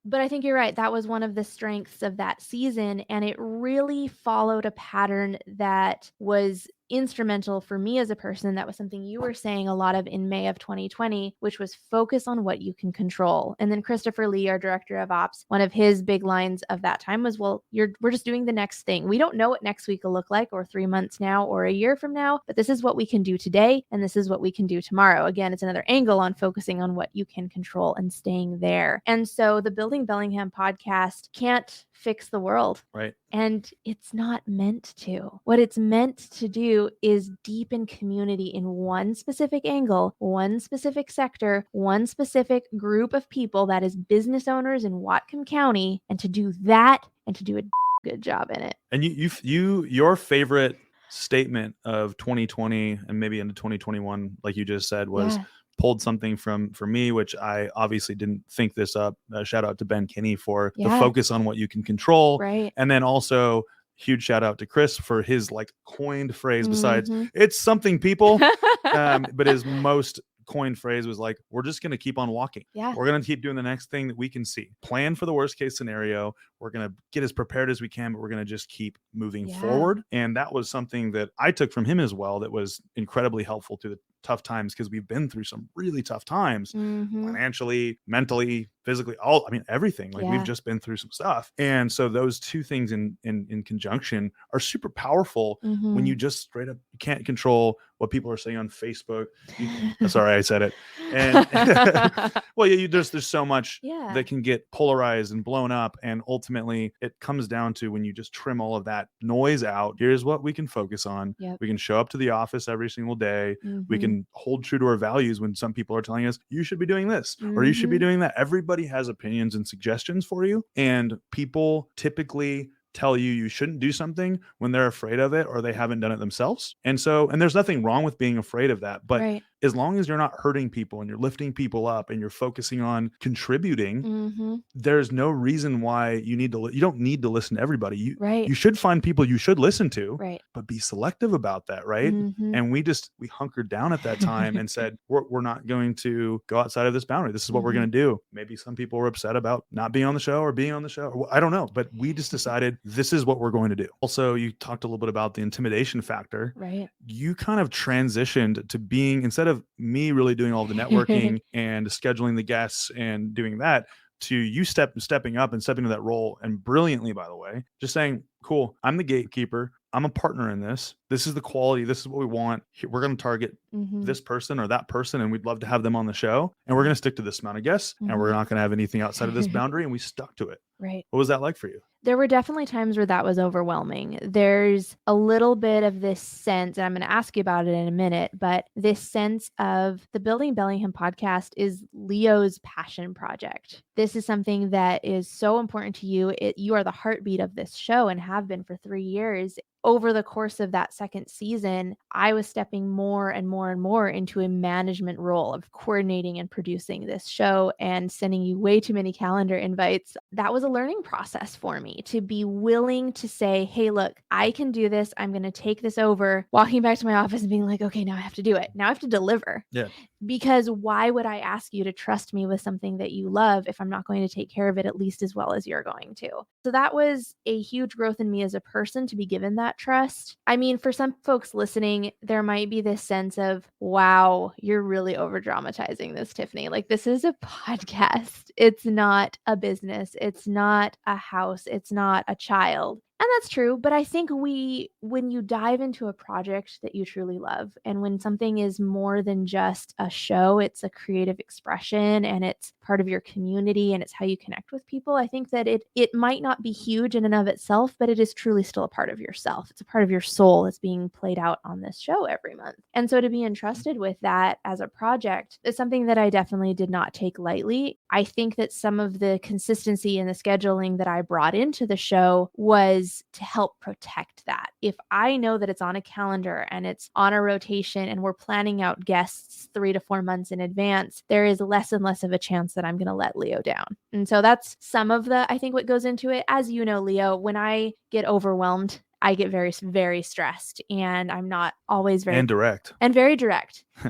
But I think you're right. That was one of the strengths of that season. And it really followed a pattern that was instrumental for me as a person. That was something you were saying a lot of in May of 2020, which was focus on what you can control. And then Christopher Lee, our director of ops, one of his big lines of that time was, well, we're just doing the next thing. We don't know what next week will look like, or 3 months now, or a year from now, but this is what we can do today. And this is what we can do tomorrow. Again, it's another angle on focusing on what you can control and staying there. And so the Building Bellingham podcast can't fix the world. Right. And it's not meant to. What it's meant to do is deepen community in one specific angle, one specific sector, one specific group of people that is business owners in Whatcom County, and to do that and to do a good job in it. And your favorite statement of 2020 and maybe into 2021, like you just said, was pulled something from me, which I obviously didn't think this up. Shout out to Ben Kinney for the focus on what you can control. Right. And then also huge shout out to Chris for his like coined phrase besides it's something people, but his most coined phrase was like, we're just going to keep on walking. Yeah. We're going to keep doing the next thing that we can see. Plan for the worst case scenario. We're going to get as prepared as we can, but we're going to just keep moving forward. And that was something that I took from him as well that was incredibly helpful to the tough times, because we've been through some really tough times financially, mentally, physically, everything. Like we've just been through some stuff. And so those two things in conjunction are super powerful when you just straight up you can't control what people are saying on Facebook. Sorry, I said it. And well, there's so much that can get polarized and blown up. And ultimately it comes down to when you just trim all of that noise out, here's what we can focus on. We can show up to the office every single day. We can hold true to our values when some people are telling us you should be doing this or you should be doing that. Everybody has opinions and suggestions for you, and people typically tell you shouldn't do something when they're afraid of it or they haven't done it themselves. And there's nothing wrong with being afraid of that, but as long as you're not hurting people and you're lifting people up and you're focusing on contributing, there's no reason why you don't need to listen to everybody. You should find people you should listen to, but be selective about that. Right. And we hunkered down at that time and said, we're not going to go outside of this boundary. This is what we're going to do. Maybe some people were upset about not being on the show or being on the show. Or, I don't know, but we just decided this is what we're going to do. Also, you talked a little bit about the intimidation factor. Right. You kind of transitioned to being, instead of me really doing all the networking and scheduling the guests and doing that, to you stepping up and stepping into that role, and brilliantly, by the way, just saying, cool, I'm the gatekeeper. I'm a partner in this. This is the quality. This is what we want. We're going to target this person or that person, and we'd love to have them on the show. And we're going to stick to this amount of guests, and we're not going to have anything outside of this boundary. And we stuck to it. Right. What was that like for you? There were definitely times where that was overwhelming. There's a little bit of this sense, and I'm going to ask you about it in a minute, but this sense of the Building Bellingham podcast is Leo's passion project. This is something that is so important to you. You are the heartbeat of this show and have been for 3 years. Over the course of that second season, I was stepping more and more and more into a management role of coordinating and producing this show and sending you way too many calendar invites. That was a learning process for me to be willing to say, hey, look, I can do this. I'm going to take this over, walking back to my office and being like, okay, now I have to do it. Now I have to deliver. Yeah. Because why would I ask you to trust me with something that you love if I'm not going to take care of it at least as well as you're going to? So that was a huge growth in me as a person to be given that trust. I mean, for some folks listening, there might be this sense of, wow, you're really over dramatizing this, Tiffany. Like, this is a podcast. It's not a business. It's not a house. It's not a child. And that's true. But I think when you dive into a project that you truly love, and when something is more than just a show, it's a creative expression and it's part of your community and it's how you connect with people. I think that it might not be huge in and of itself, but it is truly still a part of yourself. It's a part of your soul that's being played out on this show every month. And so to be entrusted with that as a project is something that I definitely did not take lightly. I think that some of the consistency in the scheduling that I brought into the show was to help protect that. If I know that it's on a calendar and it's on a rotation and we're planning out guests 3 to 4 months in advance, there is less and less of a chance that I'm going to let Leo down. And so that's some of I think what goes into it. As you know, Leo, when I get overwhelmed, I get very, very stressed, and I'm not always very direct,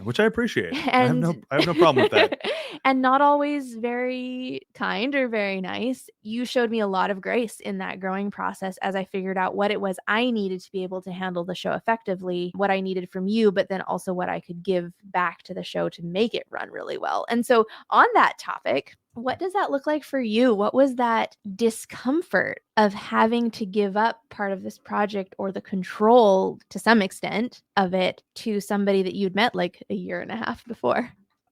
which I appreciate. I have no problem with that. And not always very kind or very nice. You showed me a lot of grace in that growing process as I figured out what it was I needed to be able to handle the show effectively, what I needed from you, but then also what I could give back to the show to make it run really well. And so on that topic, what does that look like for you? What was that discomfort of having to give up part of this project or the control to some extent of it to somebody that you'd met like a year and a half before?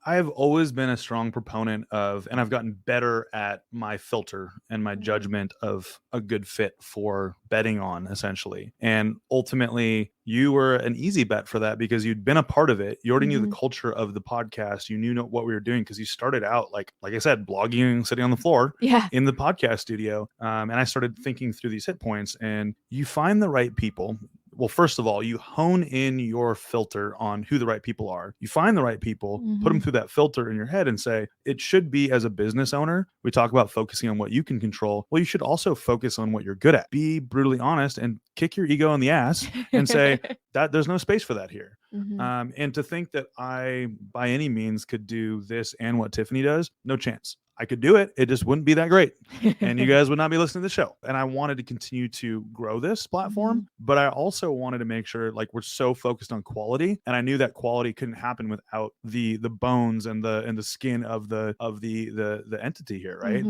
I have always been a strong proponent of, and I've gotten better at my filter and my judgment of a good fit for betting on, essentially. And ultimately, you were an easy bet for that because you'd been a part of it. You already knew the culture of the podcast. You knew what we were doing because you started out, like I said, blogging, sitting on the floor in the podcast studio. And I started thinking through these hit points, and you find the right people. Well, first of all, you hone in your filter on who the right people are. You find the right people, put them through that filter in your head and say, it should be, as a business owner, we talk about focusing on what you can control. Well, you should also focus on what you're good at. Be brutally honest and kick your ego in the ass and say that there's no space for that here. And to think that I, by any means, could do this and what Tiffany does, no chance. I could do it. It just wouldn't be that great. And you guys would not be listening to the show. And I wanted to continue to grow this platform, but I also wanted to make sure, like, we're so focused on quality. And I knew that quality couldn't happen without the bones and the skin of the entity here, right?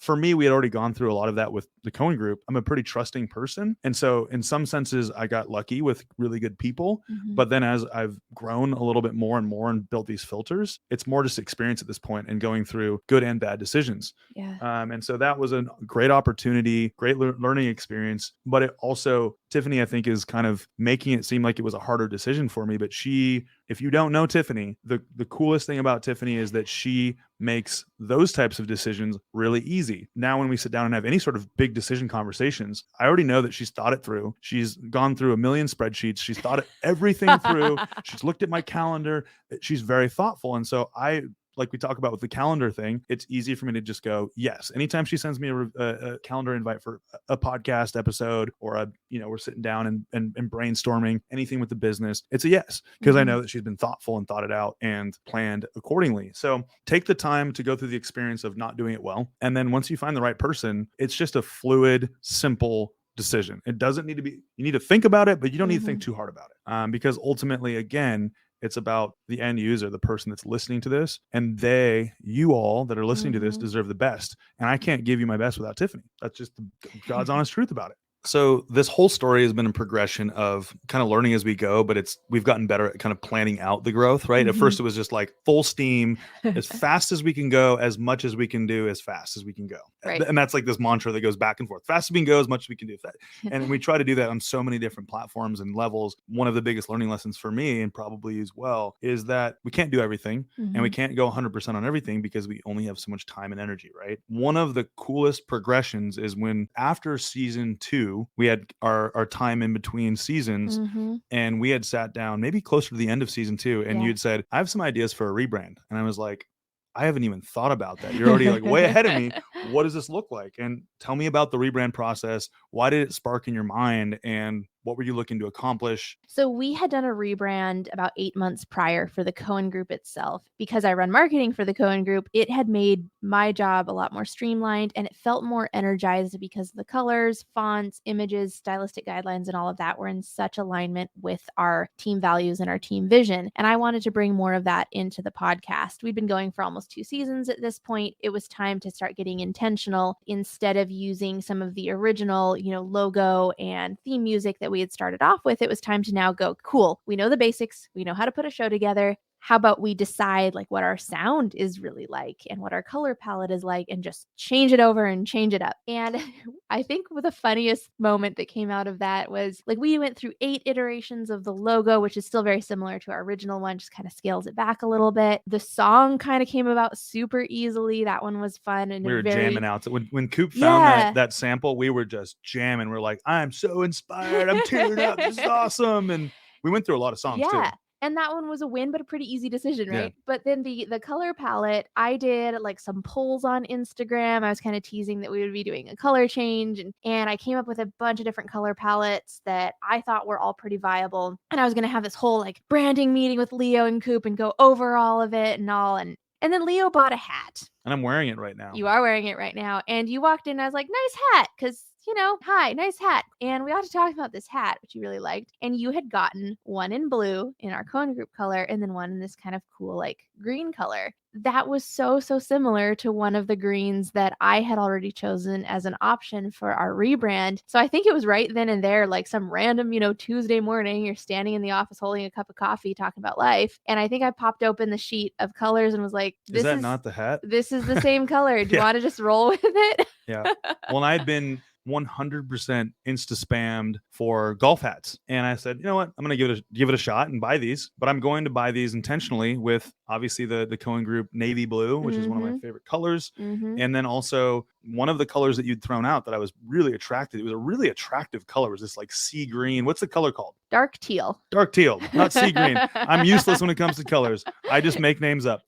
For me, we had already gone through a lot of that with the Cohen group. I'm a pretty trusting person. And so in some senses, I got lucky with really good people. But then as I've grown a little bit more and more and built these filters, it's more just experience at this point and going through good and bad decisions. And so that was a great opportunity, great learning experience. But it also, Tiffany, I think, is kind of making it seem like it was a harder decision for me. But if you don't know Tiffany, the coolest thing about Tiffany is that she makes those types of decisions really easy. Now, when we sit down and have any sort of big decision conversations, I already know that she's thought it through. She's gone through a million spreadsheets. She's thought everything through. She's looked at my calendar. She's very thoughtful. And so like we talk about with the calendar thing, it's easy for me to just go, yes. Anytime she sends me a calendar invite for a podcast episode or we're sitting down and brainstorming anything with the business, it's a yes, because I know that she's been thoughtful and thought it out and planned accordingly. So take the time to go through the experience of not doing it well. And then once you find the right person, it's just a fluid, simple decision. It doesn't need to be, you need to think about it, but you don't need to think too hard about it. Because ultimately, again, it's about the end user, the person that's listening to this, and you all that are listening to this deserve the best. And I can't give you my best without Tiffany. That's just God's honest truth about it. So this whole story has been a progression of kind of learning as we go, but we've gotten better at kind of planning out the growth, right? At first it was just like full steam, as fast as we can go, as much as we can do, as fast as we can go. Right. And that's like this mantra that goes back and forth. Fast as we can go, as much as we can do. And we try to do that on so many different platforms and levels. One of the biggest learning lessons for me, and probably as well, is that we can't do everything and we can't go 100% on everything because we only have so much time and energy, right? One of the coolest progressions is when after season 2, we had our time in between seasons and we had sat down maybe closer to the end of season 2 and you'd said, I have some ideas for a rebrand. And I was like, I haven't even thought about that. You're already like way ahead of me. What does this look like? And tell me about the rebrand process. Why did it spark in your mind? And what were you looking to accomplish? So we had done a rebrand about 8 months prior for the Cohen group itself. Because I run marketing for the Cohen group, it had made my job a lot more streamlined and it felt more energized because the colors, fonts, images, stylistic guidelines, and all of that were in such alignment with our team values and our team vision. And I wanted to bring more of that into the podcast. We'd been going for almost 2 seasons at this point. It was time to start getting intentional instead of using some of the original, logo and theme music that we had started off with. It was time to now go, cool, we know the basics, we know how to put a show together. How about we decide like what our sound is really like and what our color palette is like and just change it over and change it up. And I think the funniest moment that came out of that was like we went through 8 iterations of the logo, which is still very similar to our original one, just kind of scales it back a little bit. The song kind of came about super easily. That one was fun. And we were jamming out. So when Coop found that sample, we were just jamming. We're like, I'm so inspired. I'm tearing up. This is awesome. And we went through a lot of songs too. And that one was a win, but a pretty easy decision, right? Yeah. But then the color palette, I did like some polls on Instagram. I was kind of teasing that we would be doing a color change. And I came up with a bunch of different color palettes that I thought were all pretty viable. And I was going to have this whole like branding meeting with Leo and Coop and go over all of it and all. And then Leo bought a hat. And I'm wearing it right now. You are wearing it right now. And you walked in and I was like, nice hat. Because hi, nice hat. And we got to talk about this hat, which you really liked. And you had gotten one in blue in our Cohen group color, and then one in this kind of cool, like green color. That was so similar to one of the greens that I had already chosen as an option for our rebrand. So I think it was right then and there, like some random, Tuesday morning, you're standing in the office holding a cup of coffee, talking about life. And I think I popped open the sheet of colors and was like, is that not the hat? This is the same color. Do you want to just roll with it? Yeah. Well, I had been 100% insta spammed for golf hats, and I said, you know what, I'm going to give it a shot and buy these, but I'm going to buy these intentionally with obviously the Cohen group navy blue, which is one of my favorite colors, and then also one of the colors that you'd thrown out that I was really attracted. It was a really attractive color. It was this like sea green. What's the color called? Dark teal, not sea green. I'm useless when it comes to colors. I just make names up.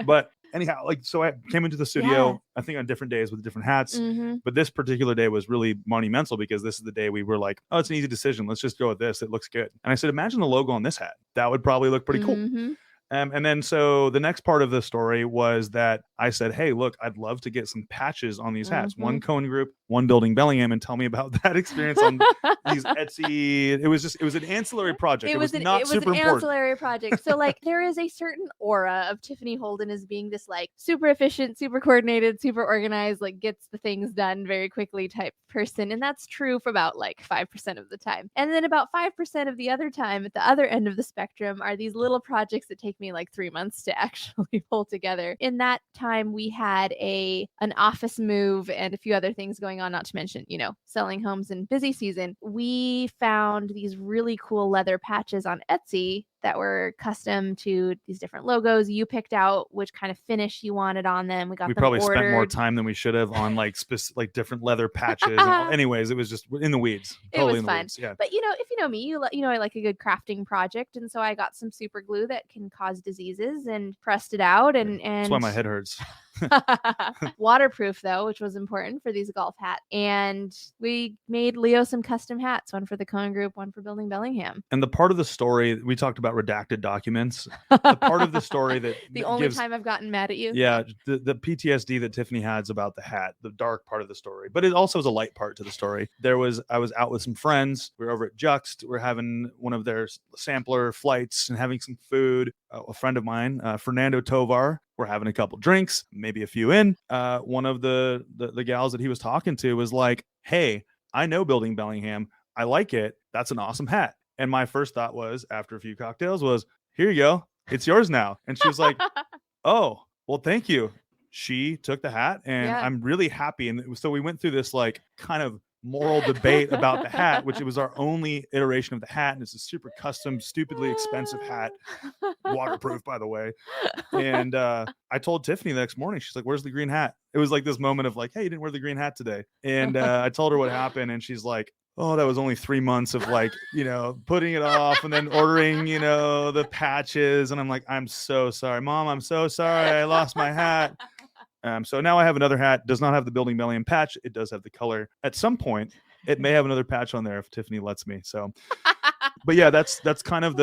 But anyhow, so I came into the studio, I think on different days with different hats, but this particular day was really monumental because this is the day we were like, oh, it's an easy decision. Let's just go with this. It looks good. And I said, imagine the logo on this hat. That would probably look pretty cool. And then so the next part of the story was that I said, hey, look, I'd love to get some patches on these hats. One Cohen group, one Building Bellingham, and tell me about that experience on these Etsy. It was an ancillary project. It was an ancillary project. So like there is a certain aura of Tiffany Holden as being this like super efficient, super coordinated, super organized, like gets the things done very quickly type person. And that's true for about like 5% of the time. And then about 5% of the other time at the other end of the spectrum are these little projects that take me like 3 months to actually pull together. In that time, we had an office move and a few other things going on, not to mention, selling homes in busy season. We found these really cool leather patches on Etsy that were custom to these different logos. You picked out which kind of finish you wanted on them. We probably spent more time than we should have on like different leather patches. Anyways, it was just in the weeds. Totally it was fun. Yeah. But if you know me, I like a good crafting project, and so I got some super glue that can cause diseases and pressed it out, and that's why my head hurts. Waterproof though, which was important for these golf hats. And we made Leo some custom hats, one for the Cohen group, one for Building Bellingham. And the part of the story we talked about redacted documents. The part of the story that the only time I've gotten mad at you. Yeah, the PTSD that Tiffany has about the hat, the dark part of the story, but it also is a light part to the story. I was out with some friends. We were over at Juxt. We're having one of their sampler flights and having some food. A friend of mine, Fernando Tovar, we're having a couple drinks, maybe a few in. One of the gals that he was talking to was like, hey, I know Building Bellingham. I like it. That's an awesome hat. And my first thought was, after a few cocktails, was, here you go. It's yours now. And she was like, oh, well, thank you. She took the hat, and I'm really happy. And so we went through this like kind of moral debate about the hat, which it was our only iteration of the hat. And it's a super custom, stupidly expensive hat, waterproof, by the way. And I told Tiffany the next morning, she's like, where's the green hat? It was like this moment of like, hey, you didn't wear the green hat today. And I told her what happened, and she's like, oh, that was only 3 months of like, putting it off and then ordering, the patches. And I'm like, I'm so sorry, Mom. I'm so sorry. I lost my hat. So now I have another hat. Does not have the Building Bellingham patch. It does have the color. At some point, it may have another patch on there if Tiffany lets me. So, but yeah, that's kind of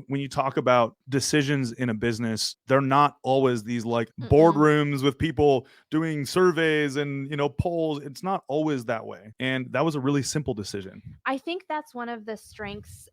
when you talk about decisions in a business, they're not always these like boardrooms with people doing surveys and, polls. It's not always that way. And that was a really simple decision. I think that's one of the strengths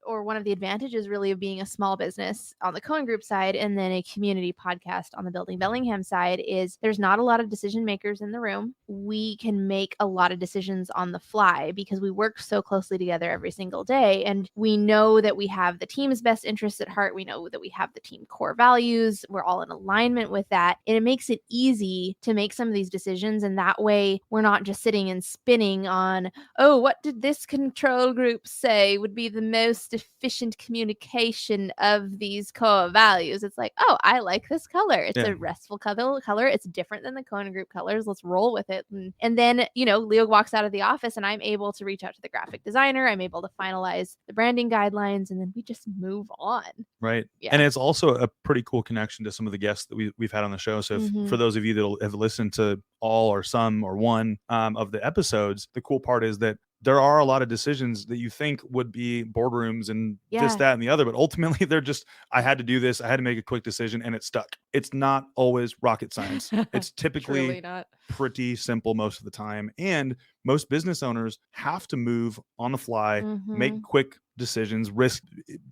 or one of the advantages really of being a small business on the Cohen group side and then a community podcast on the Building Bellingham side is there's not a lot of decision makers in the room. We can make a lot of decisions on the fly because we work so closely together every single day. And we know that we have the team's best interests at heart. We know that we have the team core values. We're all in alignment with that. And it makes it easy to make some of these decisions. And that way we're not just sitting and spinning on, oh, what did this control group say would be the most efficient communication of these core values? It's like, oh, I like this color. It's a restful color. It's different than the Cohen group colors. Let's roll with it. And then, Leo walks out of the office and I'm able to reach out to the graphic designer. I'm able to finalize the branding guidelines, and then we just move on. Right. Yeah. And it's also a pretty cool connection to some of the guests that we've had on the show. So for those of you that have listened to all or some or one of the episodes, the cool part is that there are a lot of decisions that you think would be boardrooms and this, that, and the other, but ultimately they're just, I had to do this. I had to make a quick decision and it stuck. It's not always rocket science. It's typically pretty simple most of the time. And most business owners have to move on the fly, make quick decisions,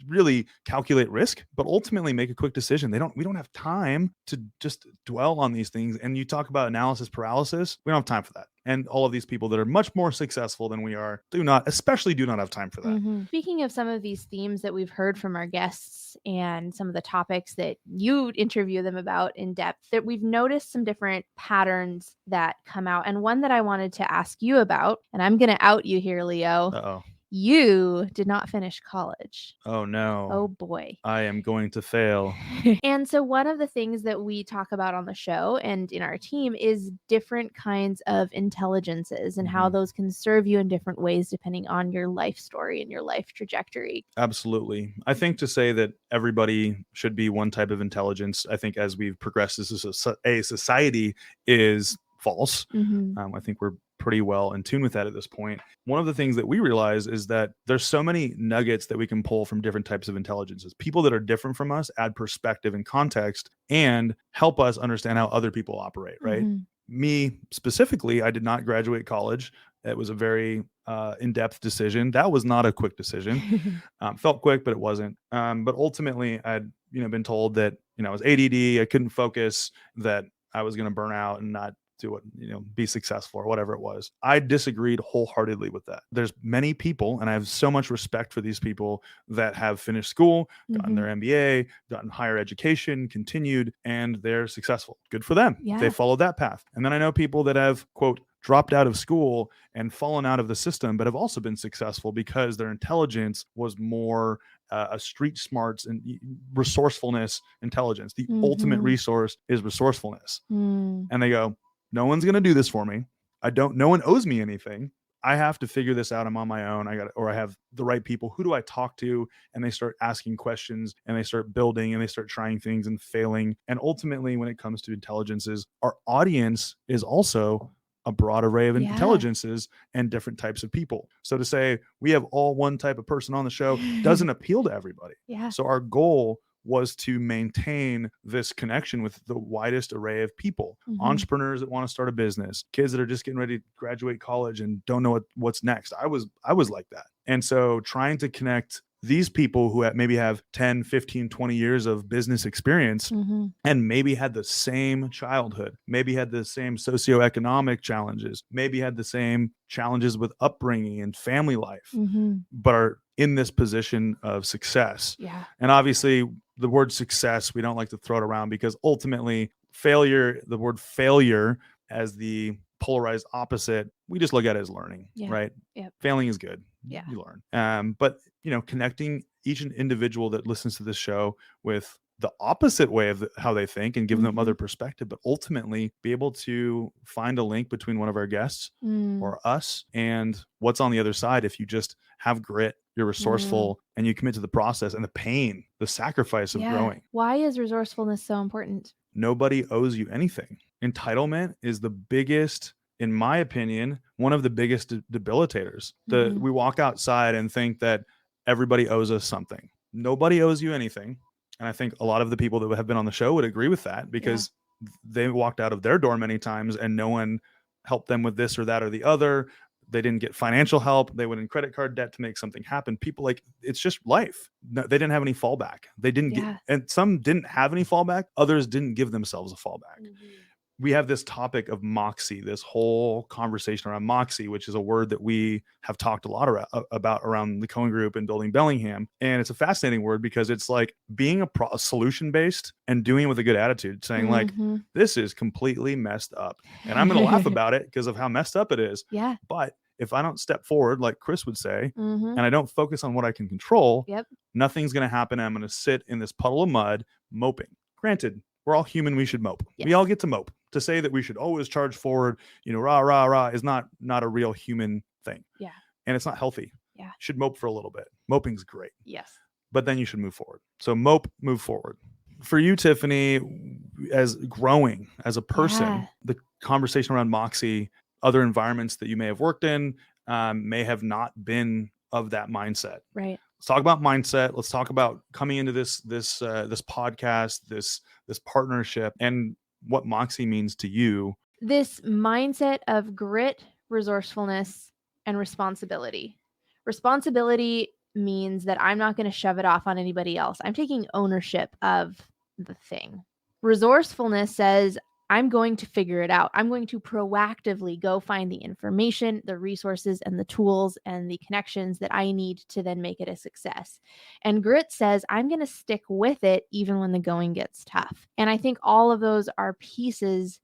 really calculate risk, but ultimately make a quick decision. We don't have time to just dwell on these things. And you talk about analysis paralysis. We don't have time for that. And all of these people that are much more successful than we are do not have time for that. Speaking of some of these themes that we've heard from our guests and some of the topics that you interview them about in depth, that we've noticed some different patterns that come out. And one that I wanted to ask you about, and I'm going to out you here, Leo. Uh-oh. You did not finish college. Oh, no. Oh, boy. I am going to fail. And so one of the things that we talk about on the show and in our team is different kinds of intelligences and how those can serve you in different ways depending on your life story and your life trajectory. Absolutely. I think to say that everybody should be one type of intelligence, I think as we've progressed as a society is false. I think we're pretty well in tune with that at this point. One of the things that we realize is that there's so many nuggets that we can pull from different types of intelligences. People that are different from us add perspective and context and help us understand how other people operate, right? Me specifically, I did not graduate college. It was a very in-depth decision. That was not a quick decision. Felt quick, but it wasn't. But ultimately, I'd been told that I was ADD, I couldn't focus, that I was going to burn out and not do it, be successful or whatever it was. I disagreed wholeheartedly with that. There's many people, and I have so much respect for these people that have finished school, gotten their MBA, gotten higher education, continued, and they're successful. Good for them. Yeah. They followed that path. And then I know people that have, quote, dropped out of school and fallen out of the system, but have also been successful because their intelligence was more a street smarts and resourcefulness intelligence. The ultimate resource is resourcefulness. And they go, no one's going to do this for me. No one owes me anything. I have to figure this out. I'm on my own. I have the right people. Who do I talk to? And they start asking questions and they start building and they start trying things and failing. And ultimately, when it comes to intelligences, our audience is also a broad array of intelligences and different types of people. So to say we have all one type of person on the show doesn't appeal to everybody. So our goal was to maintain this connection with the widest array of people, entrepreneurs that want to start a business, kids that are just getting ready to graduate college and don't know what's next. I was like that. And so trying to connect these people who maybe have 10, 15, 20 years of business experience and maybe had the same childhood, maybe had the same socioeconomic challenges, maybe had the same challenges with upbringing and family life, but are in this position of success. And obviously the word success, we don't like to throw it around because ultimately the word failure as the polarized opposite, we just look at it as learning, right? Failing is good. You learn. But connecting each individual that listens to this show with the opposite way of how they think and give them other perspective, but ultimately be able to find a link between one of our guests or us and what's on the other side. If you just have grit, you're resourceful, and you commit to the process and the pain, the sacrifice of growing. Why is resourcefulness so important? Nobody owes you anything. Entitlement is the biggest, in my opinion, one of the biggest debilitators. We walk outside and think that everybody owes us something. Nobody owes you anything. And I think a lot of the people that have been on the show would agree with that because they walked out of their door many times and no one helped them with this or that or the other. They didn't get financial help. They went in credit card debt to make something happen. People it's just life. No, they didn't have any fallback. They didn't get, and some didn't have any fallback. Others didn't give themselves a fallback. We have this topic of moxie, this whole conversation around moxie, which is a word that we have talked a lot about around the Cohen group and Building Bellingham. And it's a fascinating word because it's like being a solution-based and doing it with a good attitude, saying like, this is completely messed up. And I'm going to laugh about it because of how messed up it is. But if I don't step forward, like Chris would say, and I don't focus on what I can control, nothing's going to happen. I'm going to sit in this puddle of mud moping. Granted, we're all human. We should mope. We all get to mope. To say that we should always charge forward, rah, rah, rah, is not a real human thing. And it's not healthy. You should mope for a little bit. Moping's great. But then you should move forward. So move forward. For you, Tiffany, as growing as a person, the conversation around moxie, other environments that you may have worked in, may have not been of that mindset. Right. Let's talk about mindset. Let's talk about coming into this podcast, this partnership, and what Moxie means to you. This mindset of grit, resourcefulness, and responsibility. Responsibility means that I'm not going to shove it off on anybody else. I'm taking ownership of the thing. Resourcefulness says I'm going to figure it out. I'm going to proactively go find the information, the resources, and the tools and the connections that I need to then make it a success. And grit says I'm going to stick with it even when the going gets tough. And I think all of those are pieces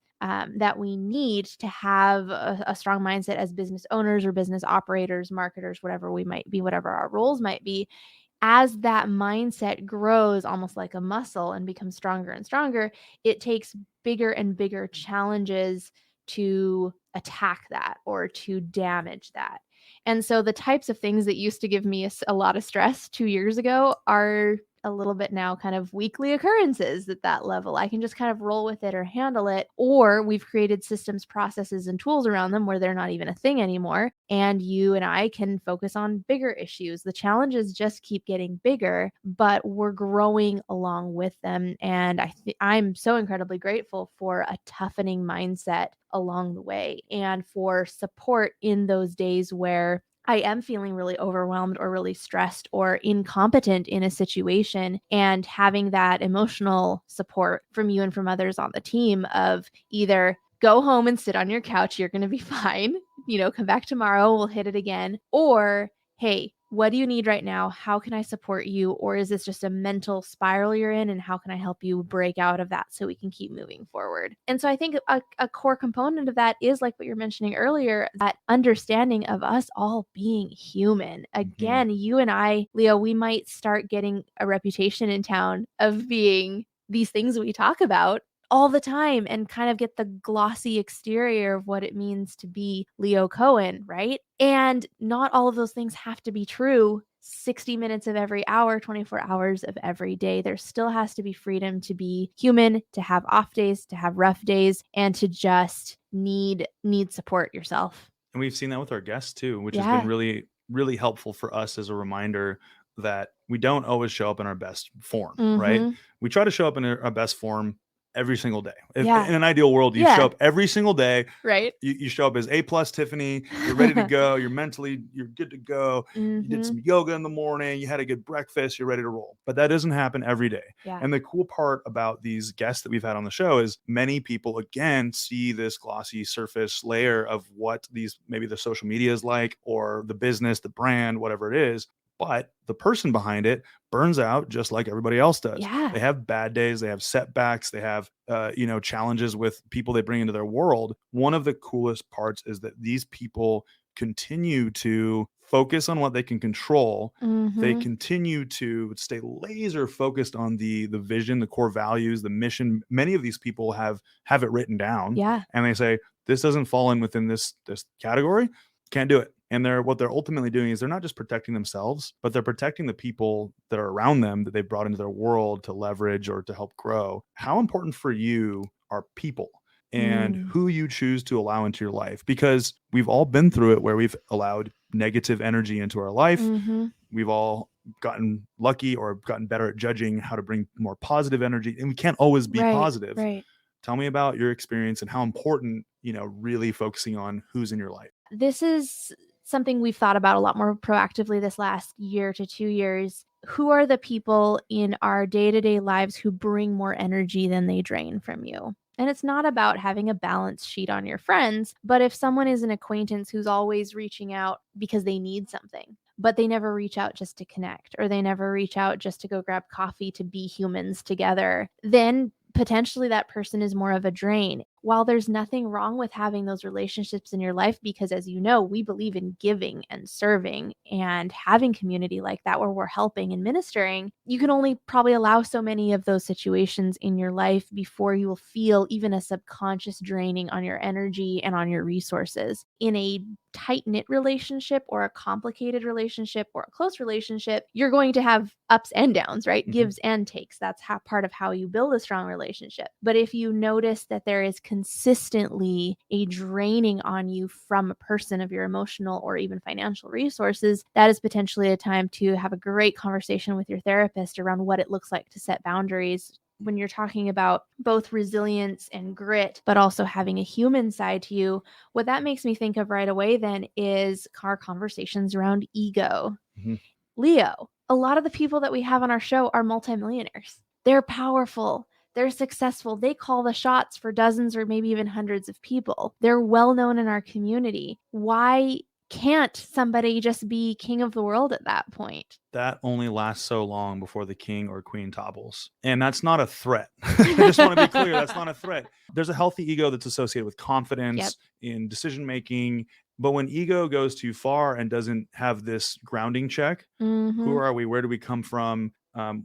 that we need to have a strong mindset as business owners or business operators, marketers, whatever we might be, whatever our roles might be. As that mindset grows almost like a muscle and becomes stronger and stronger, it takes bigger and bigger challenges to attack that or to damage that. And so the types of things that used to give me a lot of stress 2 years ago are a little bit now kind of weekly occurrences at that level. I can just kind of roll with it or handle it. Or we've created systems, processes, and tools around them where they're not even a thing anymore. And you and I can focus on bigger issues. The challenges just keep getting bigger, but we're growing along with them. And I'm so incredibly grateful for a toughening mindset along the way and for support in those days where I am feeling really overwhelmed or really stressed or incompetent in a situation, and having that emotional support from you and from others on the team of either go home and sit on your couch, you're going to be fine, come back tomorrow, we'll hit it again, or hey, what do you need right now? How can I support you? Or is this just a mental spiral you're in? And how can I help you break out of that so we can keep moving forward? And so I think a core component of that is like what you're mentioning earlier, that understanding of us all being human. Again, you and I, Leo, we might start getting a reputation in town of being these things we talk about all the time and kind of get the glossy exterior of what it means to be Leo Cohen, right? And not all of those things have to be true 60 minutes of every hour, 24 hours of every day. There still has to be freedom to be human, to have off days, to have rough days, and to just need support yourself. And we've seen that with our guests too, which has been really, really helpful for us as a reminder that we don't always show up in our best form, right? We try to show up in our best form every single day. If, in an ideal world, you show up every single day, right? You show up as A+ Tiffany, you're ready to go, you're good to go. You did some yoga in the morning, you had a good breakfast, you're ready to roll. But that doesn't happen every day. And the cool part about these guests that we've had on the show is many people, again, see this glossy surface layer of what maybe the social media is like, or the business, the brand, whatever it is. But the person behind it burns out just like everybody else does. They have bad days, they have setbacks, they have challenges with people they bring into their world. One of the coolest parts is that these people continue to focus on what they can control. They continue to stay laser focused on the vision, the core values, the mission. Many of these people have it written down, and they say, this doesn't fall in within this category, can't do it. And what they're ultimately doing is they're not just protecting themselves, but they're protecting the people that are around them that they've brought into their world to leverage or to help grow. How important for you are people and who you choose to allow into your life? Because we've all been through it where we've allowed negative energy into our life. We've all gotten lucky or gotten better at judging how to bring more positive energy, and we can't always be positive. Tell me about your experience and how important, really focusing on who's in your life. This is something we've thought about a lot more proactively this last year to 2 years. Who are the people in our day-to-day lives who bring more energy than they drain from you? And it's not about having a balance sheet on your friends, but if someone is an acquaintance who's always reaching out because they need something, but they never reach out just to connect, or they never reach out just to go grab coffee to be humans together, then potentially that person is more of a drain. While there's nothing wrong with having those relationships in your life, because as you know, we believe in giving and serving and having community like that where we're helping and ministering, you can only probably allow so many of those situations in your life before you will feel even a subconscious draining on your energy and on your resources. In a tight-knit relationship or a complicated relationship or a close relationship, you're going to have ups and downs, right? Gives and takes. That's part of how you build a strong relationship. But if you notice that there is consistently a draining on you from a person of your emotional or even financial resources, that is potentially a time to have a great conversation with your therapist around what it looks like to set boundaries. When you're talking about both resilience and grit, but also having a human side to you, what that makes me think of right away then is our conversations around ego. Leo, a lot of the people that we have on our show are multimillionaires. They're powerful. They're successful. They call the shots for dozens or maybe even hundreds of people. They're well known in our community. Why can't somebody just be king of the world at that point? That only lasts so long before the king or queen topples. And that's not a threat. I just want to be clear. That's not a threat. There's a healthy ego that's associated with confidence in decision-making. But when ego goes too far and doesn't have this grounding check, who are we? Where do we come from?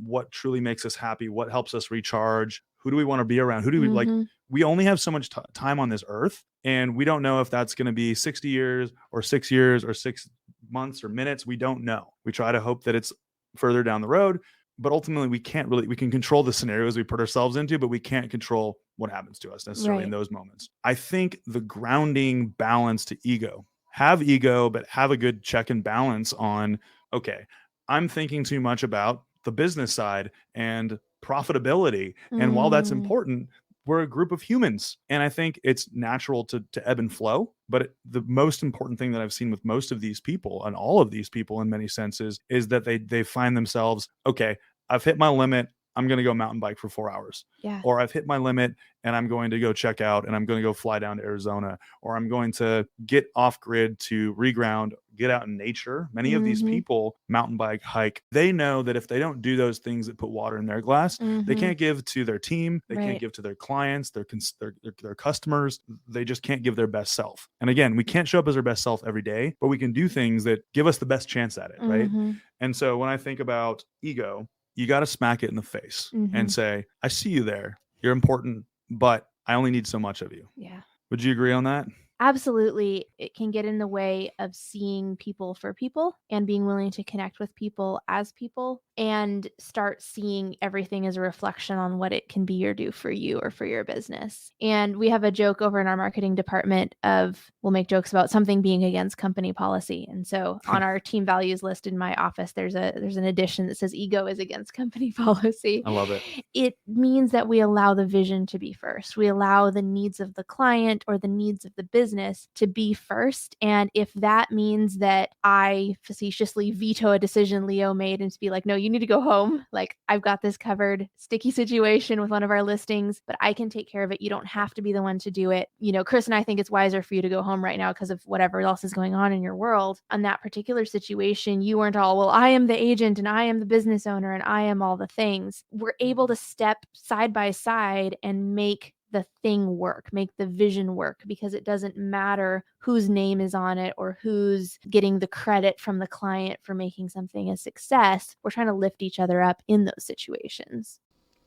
What truly makes us happy? What helps us recharge? Who do we want to be around? Who do we like? We only have so much time on this earth, and we don't know if that's going to be 60 years or 6 years or 6 months or minutes. We don't know. We try to hope that it's further down the road, but ultimately we can control the scenarios we put ourselves into, but we can't control what happens to us necessarily in those moments. I think the grounding balance to ego, have ego, but have a good check and balance on, okay, I'm thinking too much about the business side and profitability. And while that's important, we're a group of humans. And I think it's natural to ebb and flow. But the most important thing that I've seen with most of these people and all of these people in many senses is that they find themselves, okay, I've hit my limit. I'm going to go mountain bike for 4 hours. Or I've hit my limit and I'm going to go check out and I'm going to go fly down to Arizona, or I'm going to get off grid to reground, get out in nature. Many of these people mountain bike, hike. They know that if they don't do those things that put water in their glass, they can't give to their team. They can't give to their clients, their customers. They just can't give their best self. And again, we can't show up as our best self every day, but we can do things that give us the best chance at it. Right. And so when I think about ego, you got to smack it in the face and say, I see you there. You're important, but I only need so much of you. Would you agree on that? Absolutely. It can get in the way of seeing people for people and being willing to connect with people as people and start seeing everything as a reflection on what it can be or do for you or for your business. And we have a joke over in our marketing department of, we'll make jokes about something being against company policy. And so on our team values list in my office, there's an addition that says ego is against company policy. I love it. It means that we allow the vision to be first. We allow the needs of the client or the needs of the business to be first. And if that means that I facetiously veto a decision Leo made and to be like, no, you need to go home. Like, I've got this covered. Sticky situation with one of our listings, but I can take care of it. You don't have to be the one to do it. You know, Chris and I think it's wiser for you to go home right now because of whatever else is going on in your world. On that particular situation, you weren't all, well, I am the agent and I am the business owner and I am all the things. We're able to step side by side and make the thing work, make the vision work, because it doesn't matter whose name is on it or who's getting the credit from the client for making something a success. We're trying to lift each other up in those situations.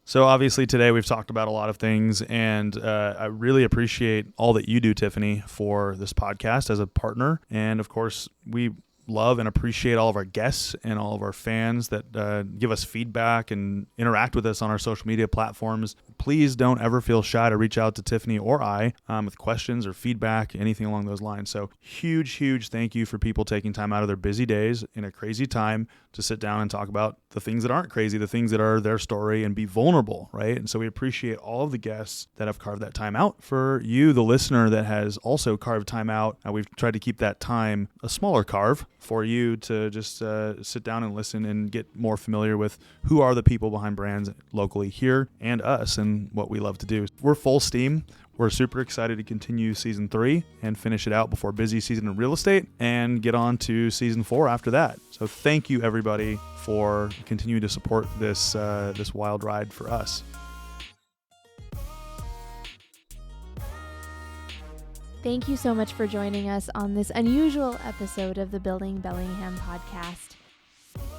So obviously today we've talked about a lot of things, and I really appreciate all that you do, Tiffany, for this podcast as a partner. And of course, we love and appreciate all of our guests and all of our fans that give us feedback and interact with us on our social media platforms. Please don't ever feel shy to reach out to Tiffany or I with questions or feedback, anything along those lines. So huge thank you for people taking time out of their busy days in a crazy time to sit down and talk about the things that aren't crazy, the things that are their story, and be vulnerable, right? And so we appreciate all of the guests that have carved that time out. For you, the listener, that has also carved time out, we've tried to keep that time a smaller carve for you to just sit down and listen and get more familiar with who are the people behind brands locally here and us and what we love to do. We're full steam. We're super excited to continue season 3 and finish it out before busy season in real estate and get on to season 4 after that. So thank you everybody for continuing to support this wild ride for us. Thank you so much for joining us on this unusual episode of the Building Bellingham Podcast.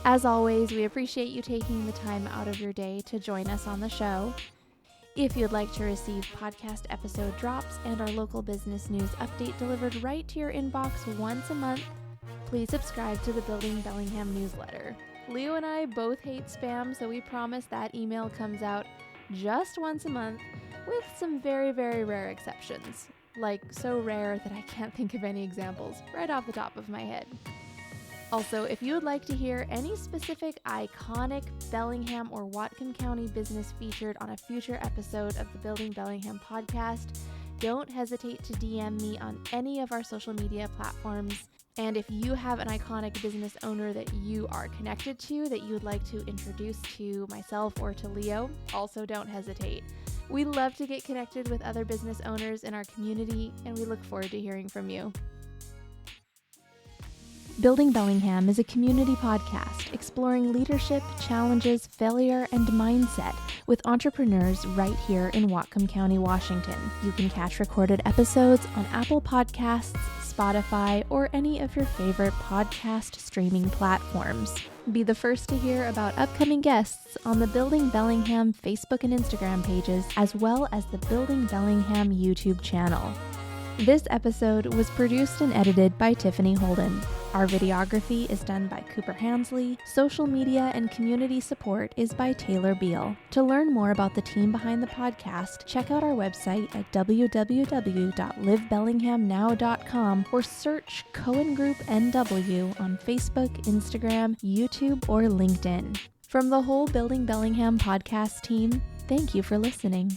As always, we appreciate you taking the time out of your day to join us on the show. If you'd like to receive podcast episode drops and our local business news update delivered right to your inbox once a month, please subscribe to the Building Bellingham newsletter. Leo and I both hate spam, so we promise that email comes out just once a month, with some very, very rare exceptions. Like, so rare that I can't think of any examples right off the top of my head. Also, if you would like to hear any specific iconic Bellingham or Whatcom County business featured on a future episode of the Building Bellingham podcast, don't hesitate to DM me on any of our social media platforms. And if you have an iconic business owner that you are connected to that you would like to introduce to myself or to Leo, also don't hesitate. We love to get connected with other business owners in our community, and we look forward to hearing from you. Building Bellingham is a community podcast exploring leadership, challenges, failure, and mindset with entrepreneurs right here in Whatcom County, Washington. You can catch recorded episodes on Apple Podcasts, Spotify, or any of your favorite podcast streaming platforms. Be the first to hear about upcoming guests on the Building Bellingham Facebook and Instagram pages, as well as the Building Bellingham YouTube channel. This episode was produced and edited by Tiffany Holden. Our videography is done by Cooper Hansley. Social media and community support is by Taylor Beal. To learn more about the team behind the podcast, check out our website at www.livebellinghamnow.com or search Cohen Group NW on Facebook, Instagram, YouTube, or LinkedIn. From the whole Building Bellingham podcast team, thank you for listening.